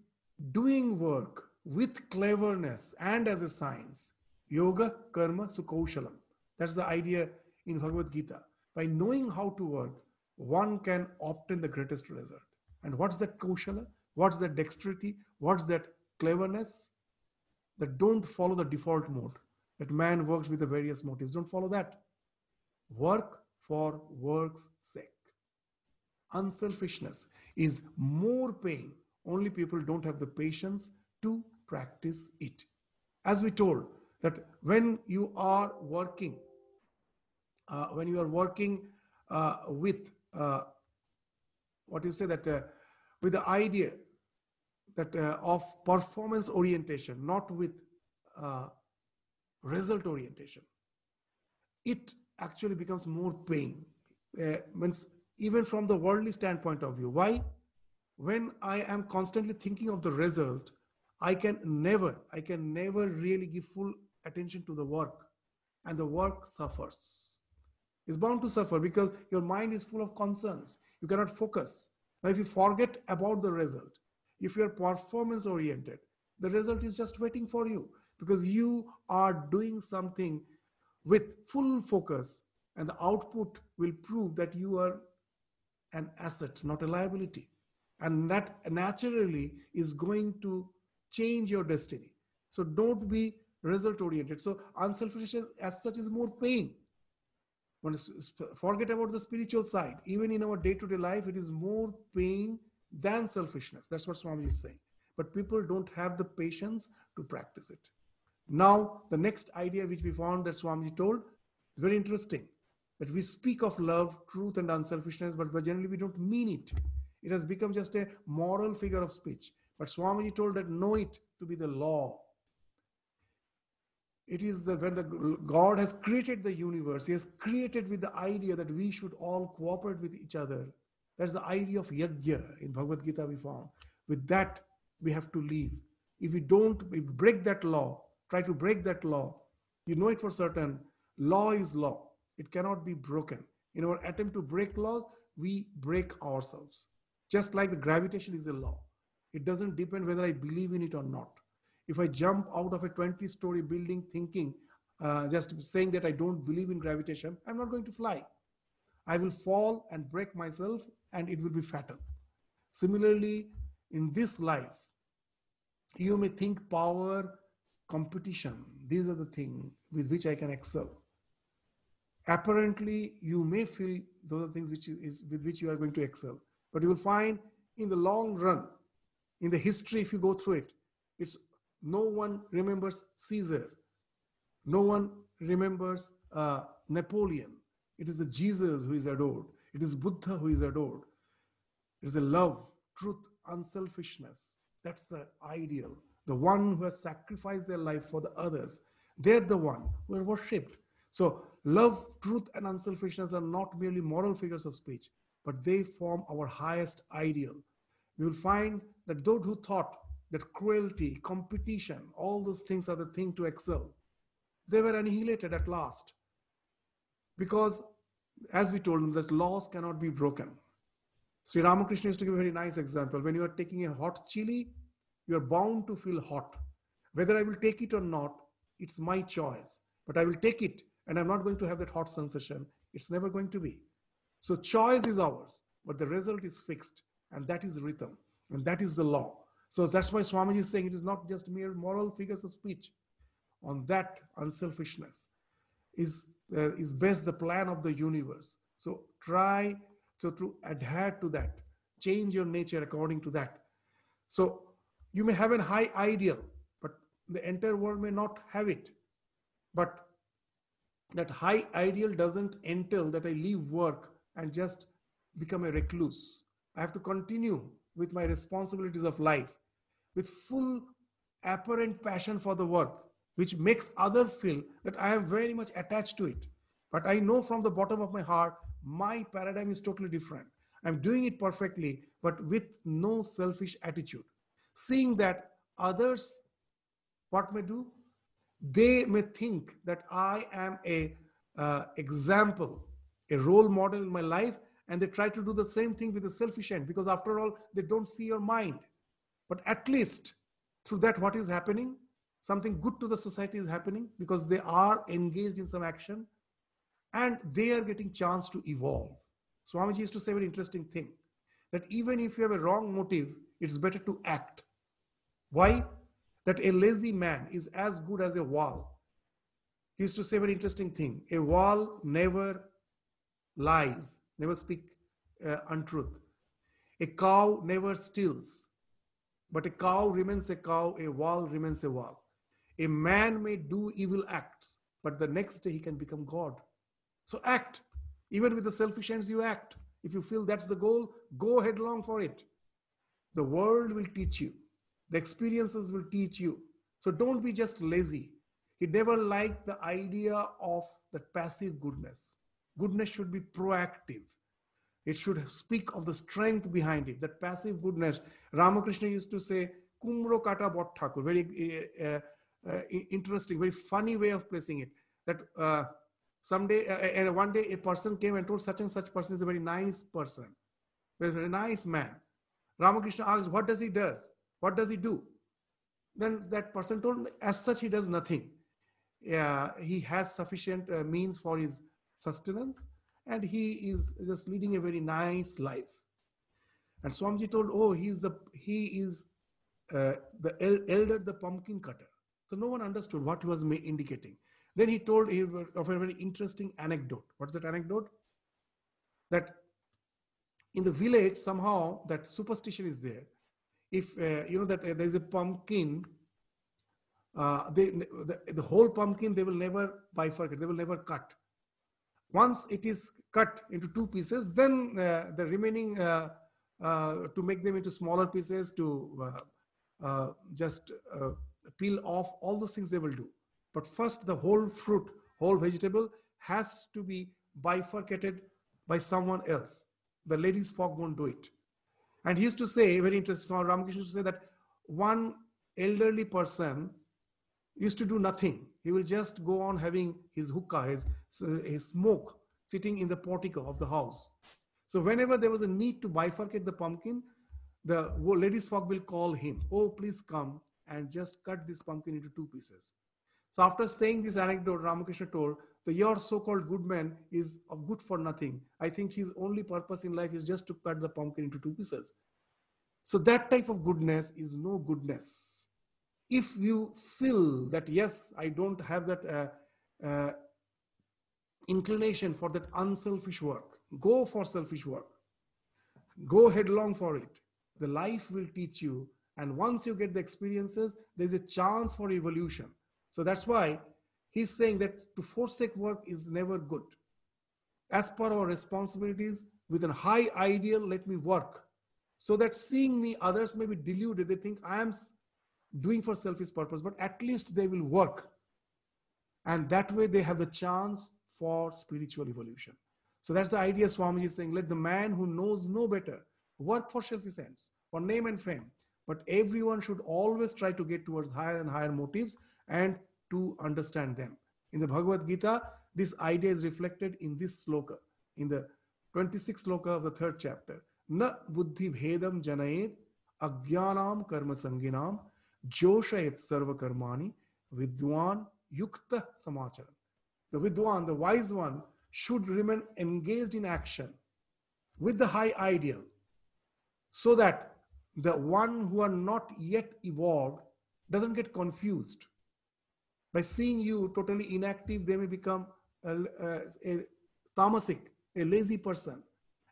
doing work with cleverness and as a science. Yoga, karma, sukaushalam. That's the idea in Bhagavad Gita. By knowing how to work, one can obtain the greatest result. And what's that kaushala? What's that dexterity? What's that cleverness? That don't follow the default mode. That man works with the various motives. Don't follow that. Work for work's sake. Unselfishness is more paying. Only people don't have the patience to practice it. As we told, that when you are working, with what you say, that with the idea that of performance orientation, not with result orientation, it actually becomes more pain. Means even from the worldly standpoint of view. Why? When I am constantly thinking of the result, I can never really give full attention to the work, and the work suffers. It's bound to suffer because your mind is full of concerns. You cannot focus. Now, if you forget about the result, if you are performance oriented, the result is just waiting for you because you are doing something with full focus. and the output will prove that you are an asset, not a liability. And that naturally is going to change your destiny. So don't be result oriented. So unselfishness as such is more pain. Forget about the spiritual side. Even in our day-to-day life, it is more pain than selfishness. That's what Swami is saying. But people don't have the patience to practice it. Now, the next idea which we found that Swami told is very interesting. That we speak of love, truth, and unselfishness, but generally we don't mean it. It has become just a moral figure of speech. But Swamiji told that know it to be the law. It is when the God has created the universe, He has created with the idea that we should all cooperate with each other. That's the idea of yajna in Bhagavad Gita we found. With that, we have to live. If we don't, we break that law, try to break that law, you know it for certain, law is law. It cannot be broken. In our attempt to break laws, we break ourselves. Just like the gravitation is a law. It doesn't depend whether I believe in it or not. If I jump out of a 20-story building thinking, just saying that I don't believe in gravitation, I'm not going to fly. I will fall and break myself and it will be fatal. Similarly, in this life, you may think power, competition, these are the things with which I can excel. Apparently, you may feel those are things with which you are going to excel. But you will find in the long run, in the history, if you go through it, it's no one remembers Caesar. No one remembers Napoleon. It is the Jesus who is adored. It is Buddha who is adored. It is the love, truth, unselfishness. That's the ideal. The one who has sacrificed their life for the others. They're the one who are worshipped. So love, truth, and unselfishness are not merely moral figures of speech, but they form our highest ideal. We will find that those who thought that cruelty, competition, all those things are the thing to excel, they were annihilated at last. Because, as we told them, that laws cannot be broken. Sri Ramakrishna used to give a very nice example. When you are taking a hot chili, you are bound to feel hot. Whether I will take it or not, it's my choice. But I will take it, and I'm not going to have that hot sensation. It's never going to be. So choice is ours, but the result is fixed, and that is written, and that is the law. So that's why Swamiji is saying it is not just mere moral figures of speech. On that, unselfishness is based the plan of the universe. So try to adhere to that. Change your nature according to that. So you may have a high ideal, but the entire world may not have it. But that high ideal doesn't entail that I leave work and just become a recluse. I have to continue with my responsibilities of life with full apparent passion for the work, which makes others feel that I am very much attached to it. But I know from the bottom of my heart, my paradigm is totally different. I'm doing it perfectly, but with no selfish attitude. Seeing that others, what may do? They may think that I am a example, a role model in my life, and they try to do the same thing with the selfish end, because after all, they don't see your mind. But at least through that, what is happening? Something good to the society is happening because they are engaged in some action and they are getting chance to evolve. Swamiji used to say a very interesting thing, that even if you have a wrong motive, it's better to act. Why? That a lazy man is as good as a wall. He used to say a very interesting thing. A wall never lies, never speak untruth. A cow never steals, but a cow remains a cow, a wall remains a wall. A man may do evil acts, but the next day he can become God. So act. Even with the selfish ends, you act. If you feel that's the goal, go headlong for it. The world will teach you. The experiences will teach you. So don't be just lazy. He never liked the idea of that passive goodness. Goodness should be proactive. It should speak of the strength behind it. That passive goodness. Ramakrishna used to say, Kumro kata bot thakur. Very interesting, very funny way of placing it. That someday, one day, a person came and told such and such person is a very nice person, a very nice man. Ramakrishna asked, what does he do? What does he do? Then that person told, as such, he does nothing. He has sufficient means for his sustenance, and he is just leading a very nice life. And Swamiji told, oh, he is the elder, the pumpkin cutter. So no one understood what he was indicating. Then he told of a very interesting anecdote. What's that anecdote? That in the village, somehow that superstition is there. If you know that there is a pumpkin, the whole pumpkin they will never bifurcate, they will never cut. Once it is cut into two pieces, then the remaining to make them into smaller pieces, to just peel off, all those things they will do. But first, the whole fruit, whole vegetable has to be bifurcated by someone else. The ladies' folk won't do it. And he used to say, very interesting, Ramakrishna used to say that one elderly person used to do nothing. He will just go on having his hookah, his smoke, sitting in the portico of the house. So whenever there was a need to bifurcate the pumpkin, the ladies' folk will call him, oh, please come and just cut this pumpkin into two pieces. So after saying this anecdote, Ramakrishna told, your so-called good man is good for nothing. I think his only purpose in life is just to cut the pumpkin into two pieces. So that type of goodness is no goodness. If you feel that, yes, I don't have that inclination for that unselfish work, go for selfish work. Go headlong for it. The life will teach you. And once you get the experiences, there's a chance for evolution. So that's why he's saying that to forsake work is never good. As per our responsibilities, with a high ideal, let me work. So that seeing me, others may be deluded. They think I am doing for selfish purpose, but at least they will work. And that way they have the chance for spiritual evolution. So that's the idea Swamiji is saying, let the man who knows no better work for selfish ends, for name and fame. But everyone should always try to get towards higher and higher motives and to understand them. In the Bhagavad Gita, this idea is reflected in this sloka, in the 26th sloka of the 3rd chapter. Na buddhi bhedam janayet ajnanam karma sanginam joshayet sarva karmani vidwan yukta samacharan. The vidwan, the wise one, should remain engaged in action with the high ideal, so that the one who are not yet evolved doesn't get confused. By seeing you totally inactive, they may become a tamasic, a lazy person,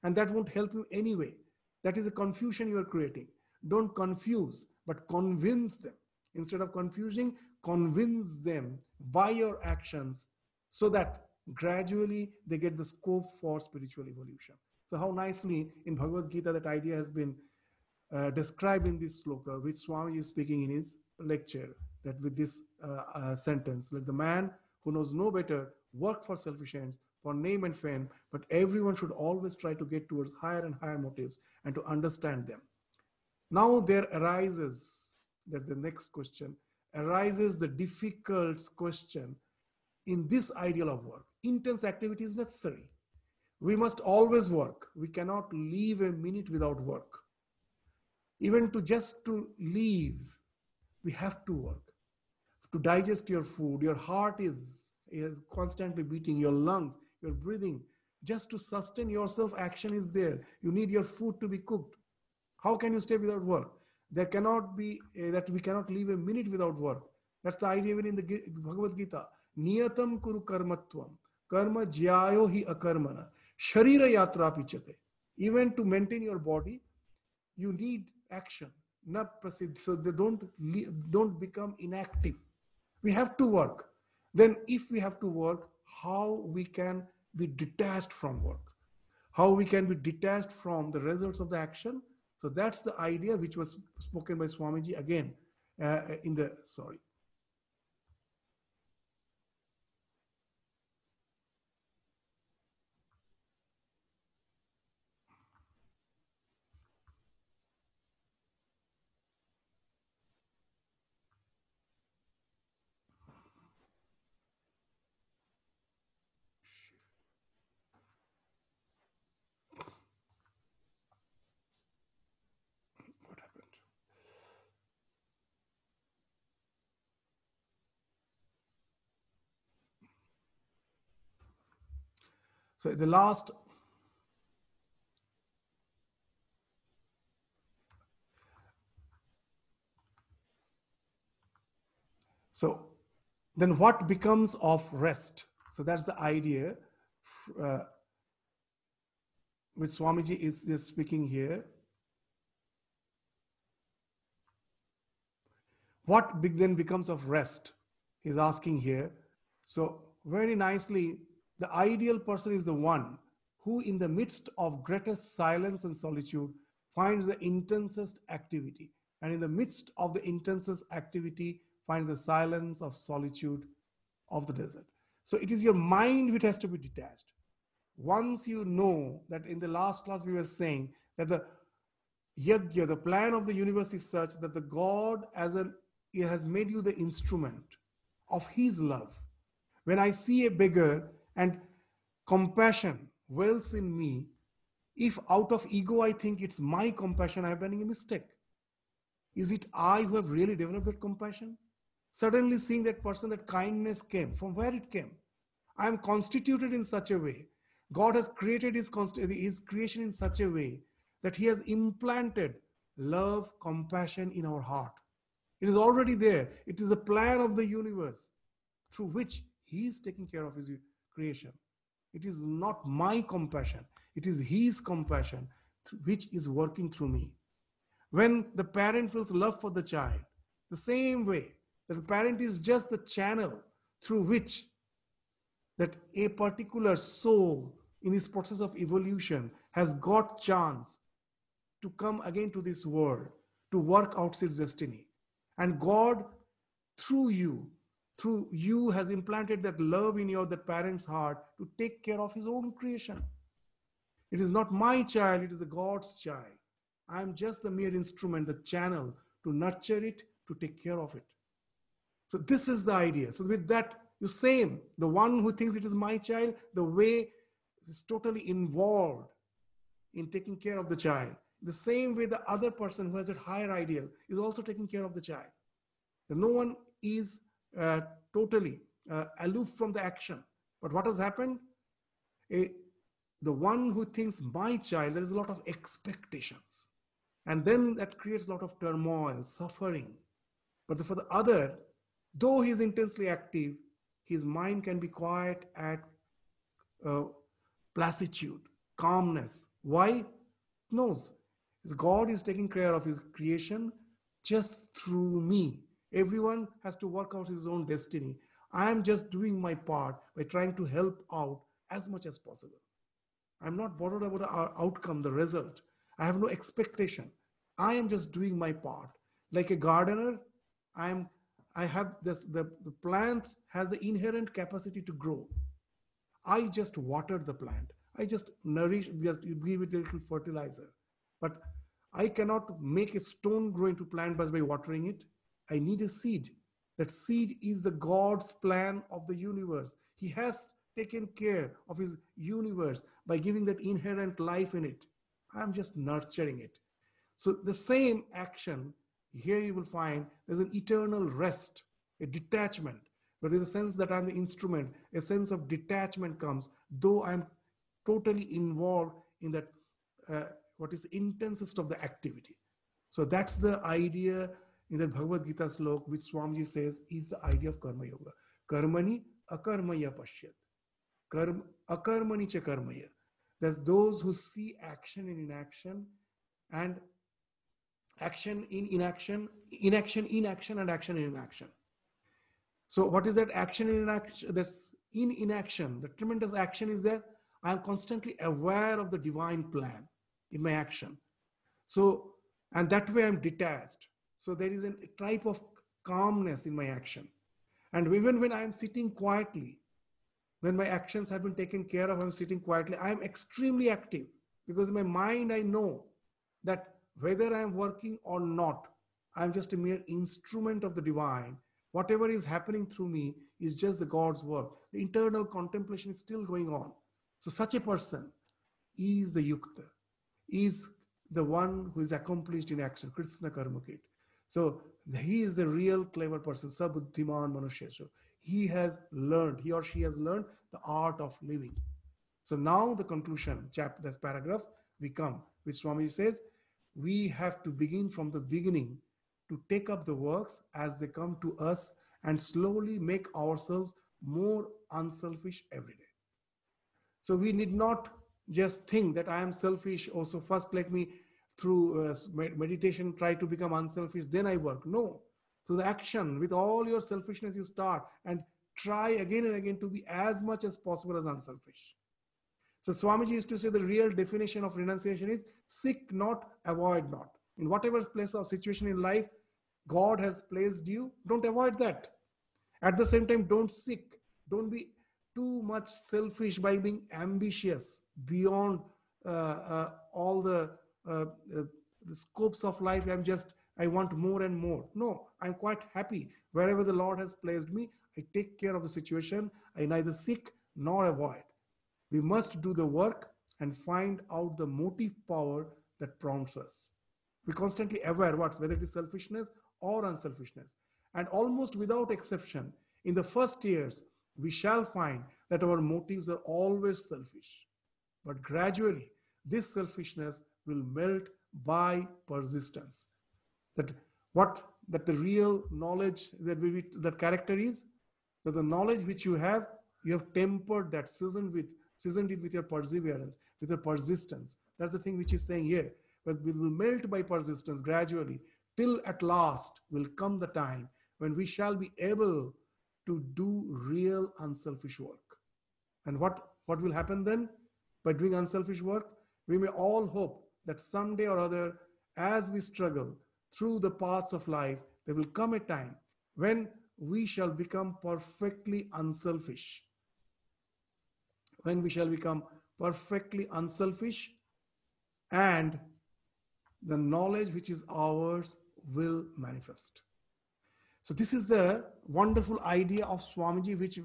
and that won't help you anyway. That is a confusion you are creating. Don't confuse, but convince them. Instead of confusing, convince them by your actions, so that gradually they get the scope for spiritual evolution. So how nicely in Bhagavad Gita that idea has been described in this sloka, which Swami is speaking in his lecture, that with this sentence, let the man who knows no better work for selfish ends, for name and fame, but everyone should always try to get towards higher and higher motives and to understand them. Now there arises, that the next question, arises the difficult question in this ideal of work. Intense activity is necessary. We must always work. We cannot leave a minute without work. Even just to live, we have to work. To digest your food, your heart is constantly beating, your lungs, your breathing. Just to sustain yourself, action is there. You need your food to be cooked. How can you stay without work? There cannot be that we cannot live a minute without work. That's the idea even in the Bhagavad Gita. Niyatam kuru karmatvam, karma jyayo hi akarmana, sharira yatra pichate. Even to maintain your body, you need action. So they don't become inactive. We have to work. Then if we have to work, how we can be detached from work? How we can be detached from the results of the action? So that's the idea which was spoken by Swamiji again in the, sorry. What happened? So the last, so then what becomes of rest? So that's the idea uh, which Swamiji is speaking here. What then becomes of rest? He's asking here. So very nicely, the ideal person is the one who in the midst of greatest silence and solitude finds the intensest activity, and in the midst of the intensest activity finds the silence of solitude of the desert. So it is your mind which has to be detached. Once you know that, in the last class we were saying that the yajna, the plan of the universe is such that the God he has made you the instrument of his love. When I see a beggar and compassion wells in me, if out of ego I think it's my compassion, I have done a mistake. Is it I who have really developed that compassion? Suddenly seeing that person, that kindness came. From where it came? I am constituted in such a way. God has created his creation in such a way that he has implanted love, compassion in our heart. It is already there. It is a plan of the universe through which he is taking care of his creation. It is not my compassion. It is his compassion which is working through me. When the parent feels love for the child, the same way that the parent is just the channel through which that a particular soul in this process of evolution has got chance to come again to this world to work out its destiny. And God, through you has implanted that love in your that parent's heart to take care of his own creation. It is not my child, it is the God's child. I am just the mere instrument, the channel to nurture it, to take care of it. So this is the idea. So with that, you same, the one who thinks it is my child, the way is totally involved in taking care of the child. The same way the other person who has that higher ideal is also taking care of the child. No one is totally aloof from the action. But what has happened? The one who thinks my child, there is a lot of expectations. And then that creates a lot of turmoil, suffering. But for the other, though he is intensely active, his mind can be quiet at placiditude, calmness. Why? Knows. God is taking care of his creation just through me. Everyone has to work out his own destiny. I am just doing my part by trying to help out as much as possible. I'm not bothered about the outcome, the result. I have no expectation. I am just doing my part. Like a gardener, I have this, the plant has the inherent capacity to grow. I just watered the plant. I just nourish, just give it a little fertilizer. But I cannot make a stone grow into plant by watering it. I need a seed. That seed is the God's plan of the universe. He has taken care of his universe by giving that inherent life in it. I'm just nurturing it. So the same action, here you will find there's an eternal rest, a detachment. But in the sense that I'm the instrument, a sense of detachment comes, though I'm totally involved in that, what is intensest of the activity. So that's the idea in the Bhagavad Gita slok, which Swamiji says is the idea of Karma Yoga. Karmani akarmaya pashyat. Akarmani cha karmaya. There's those who see action in inaction, and action in inaction, inaction in action, and action in inaction. So what is that action in inaction? That's in inaction. The tremendous action is that I am constantly aware of the divine plan in my action. So, and that way I'm detached. So there is a type of calmness in my action. And even when I'm sitting quietly, when my actions have been taken care of, I'm sitting quietly, I'm extremely active, because in my mind, I know that whether I'm working or not, I'm just a mere instrument of the divine. Whatever is happening through me is just the God's work. The internal contemplation is still going on. So such a person is the yukta, is the one who is accomplished in action, Krishna Karmakit. So he is the real clever person, Sabuddhiman Manushesho. He or she has learned the art of living. So now the conclusion, this paragraph, we come, which Swami says, we have to begin from the beginning to take up the works as they come to us and slowly make ourselves more unselfish every day. So we need not just think that I am selfish. Also, first let me, through meditation, try to become unselfish, then I work. No, through the action, with all your selfishness, you start and try again and again to be as much as possible as unselfish. So Swamiji used to say the real definition of renunciation is seek not, avoid not. In whatever place or situation in life God has placed you, don't avoid that. At the same time, don't seek. Don't be too much selfish by being ambitious beyond all the scopes of life. I want more and more. No, I'm quite happy. Wherever the Lord has placed me, I take care of the situation. I neither seek nor avoid. We must do the work and find out the motive power that prompts us. We're constantly aware whether it is selfishness or unselfishness. And almost without exception, in the first years, we shall find that our motives are always selfish. But gradually, this selfishness will melt by persistence. That the real knowledge that character is, that the knowledge which you have tempered that, seasoned it with your perseverance, with your persistence. That's the thing which is saying here. But we will melt by persistence gradually, till at last will come the time when we shall be able to do real unselfish work. And what will happen then? By doing unselfish work, we may all hope that someday or other, as we struggle through the paths of life, there will come a time when we shall become perfectly unselfish. When we shall become perfectly unselfish, and the knowledge which is ours will manifest. So this is the wonderful idea of Swamiji, which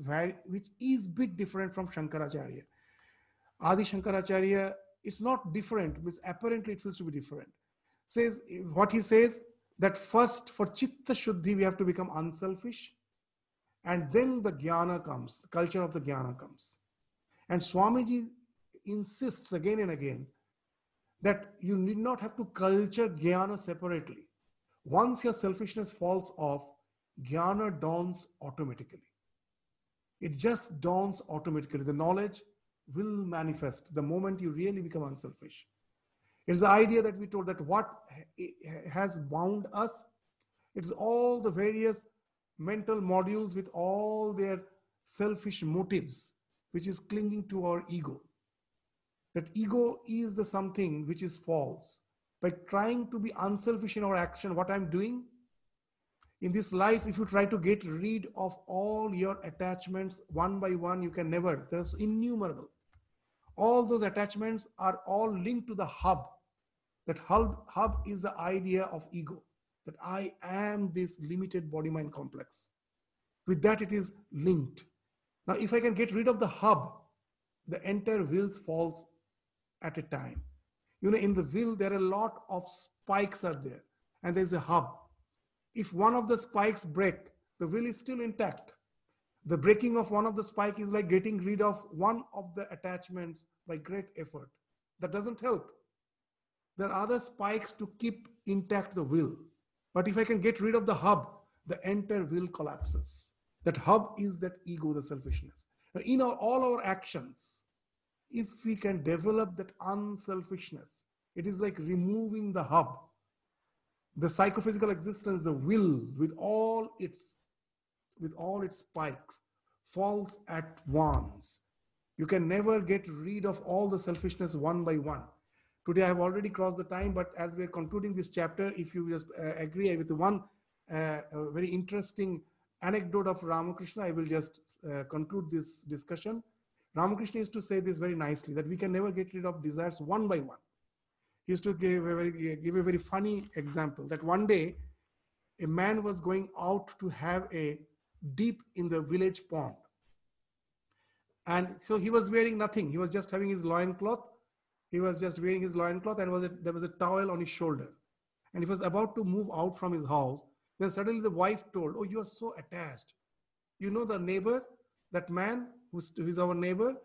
is a bit different from Shankaracharya. Adi Shankaracharya, it's not different, because apparently it feels to be different. What he says, that first for Chitta Shuddhi, we have to become unselfish, and then the Jnana comes, the culture of the Jnana comes. And Swamiji insists again and again that you need not have to culture Jnana separately. Once your selfishness falls off, Jnana dawns automatically. It just dawns automatically. The knowledge will manifest the moment you really become unselfish. It's the idea that we told, that what has bound us, it's all the various mental modules with all their selfish motives, which is clinging to our ego. That ego is the something which is false. By trying to be unselfish in our action, what I'm doing in this life, if you try to get rid of all your attachments one by one, you can never. There's innumerable. All those attachments are all linked to the hub. That hub is the idea of ego, that I am this limited body-mind complex. With that, it is linked. Now, if I can get rid of the hub, the entire wheel falls at a time. In the wheel, there are a lot of spikes are there, and there's a hub. If one of the spikes break, the wheel is still intact. The breaking of one of the spike is like getting rid of one of the attachments by great effort. That doesn't help. There are other spikes to keep intact the wheel. But if I can get rid of the hub, the entire wheel collapses. That hub is that ego, the selfishness. Now, in all our actions, if we can develop that unselfishness, it is like removing the hub. The psychophysical existence, the will, with all its spikes, falls at once. You can never get rid of all the selfishness one by one. Today I have already crossed the time, but as we are concluding this chapter, if you just agree with one very interesting anecdote of Ramakrishna, I will just conclude this discussion. Ramakrishna used to say this very nicely, that we can never get rid of desires one by one. He used to give a very funny example, that one day a man was going out to have a dip in the village pond. And so he was wearing nothing. He was just having his loincloth. He was just wearing his loincloth, and there was a towel on his shoulder. And he was about to move out from his house. Then suddenly the wife told, "Oh, you are so attached. You know the neighbor, that man who's our neighbor,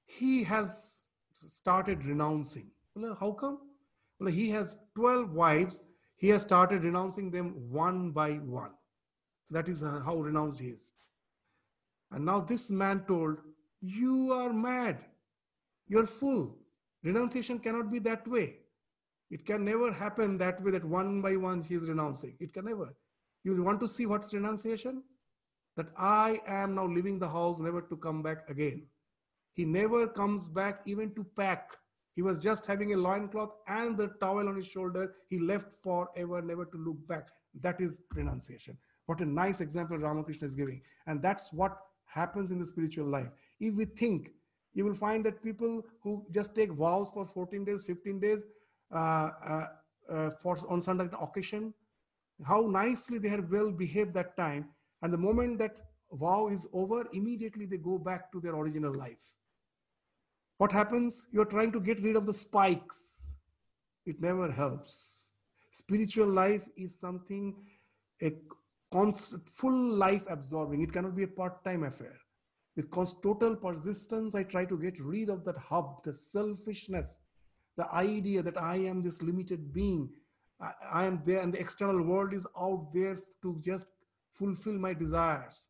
he has started renouncing. Well, how come? Well, he has 12 wives. He has started renouncing them one by one. So that is how renounced he is. And now this man told, you are mad. You're full. Renunciation cannot be that way. It can never happen that way, that one by one she is renouncing. It can never. You want to see what's renunciation? That I am now leaving the house, never to come back again. He never comes back even to pack. He was just having a loincloth and the towel on his shoulder. He left forever, never to look back. That is renunciation. What a nice example Ramakrishna is giving. And that's what happens in the spiritual life. If we think, you will find that people who just take vows for 14 days, 15 days, for on Sunday occasion, how nicely they have well behaved that time. And the moment that vow is over, immediately they go back to their original life. What happens? You're trying to get rid of the spikes. It never helps. Spiritual life is something, a constant, full life absorbing. It cannot be a part-time affair. With total persistence, I try to get rid of that hub, the selfishness, the idea that I am this limited being. I am there and the external world is out there to just fulfill my desires.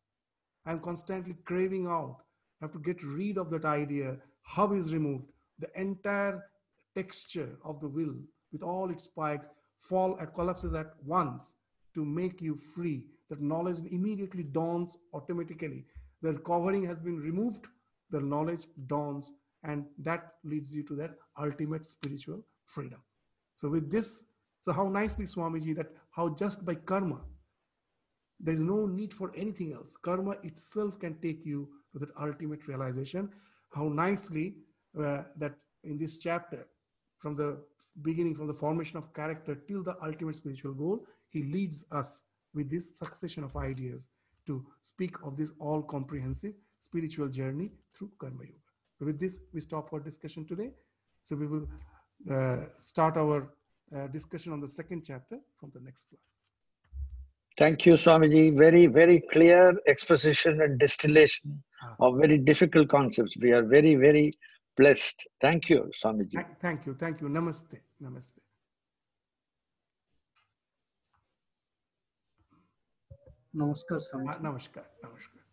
I'm constantly craving out. I have to get rid of that idea. Hub is removed. The entire texture of the will with all its spikes collapses at once to make you free. That knowledge immediately dawns automatically. The covering has been removed, the knowledge dawns, and that leads you to that ultimate spiritual freedom. So with this, so how nicely Swamiji, that how just by karma, there is no need for anything else. Karma itself can take you to that ultimate realization. How nicely that in this chapter, from the beginning, from the formation of character till the ultimate spiritual goal, he leads us with this succession of ideas to speak of this all-comprehensive spiritual journey through Karma Yoga. So with this, we stop our discussion today. So we will start our discussion on the second chapter from the next class. Thank you, Swamiji. Very, very clear exposition and distillation of very difficult concepts. We are very, very blessed. Thank you, Swamiji. Thank you. Thank you. Namaste. Namaste. Namaskar, Swamiji. Namaskar. Namaskar.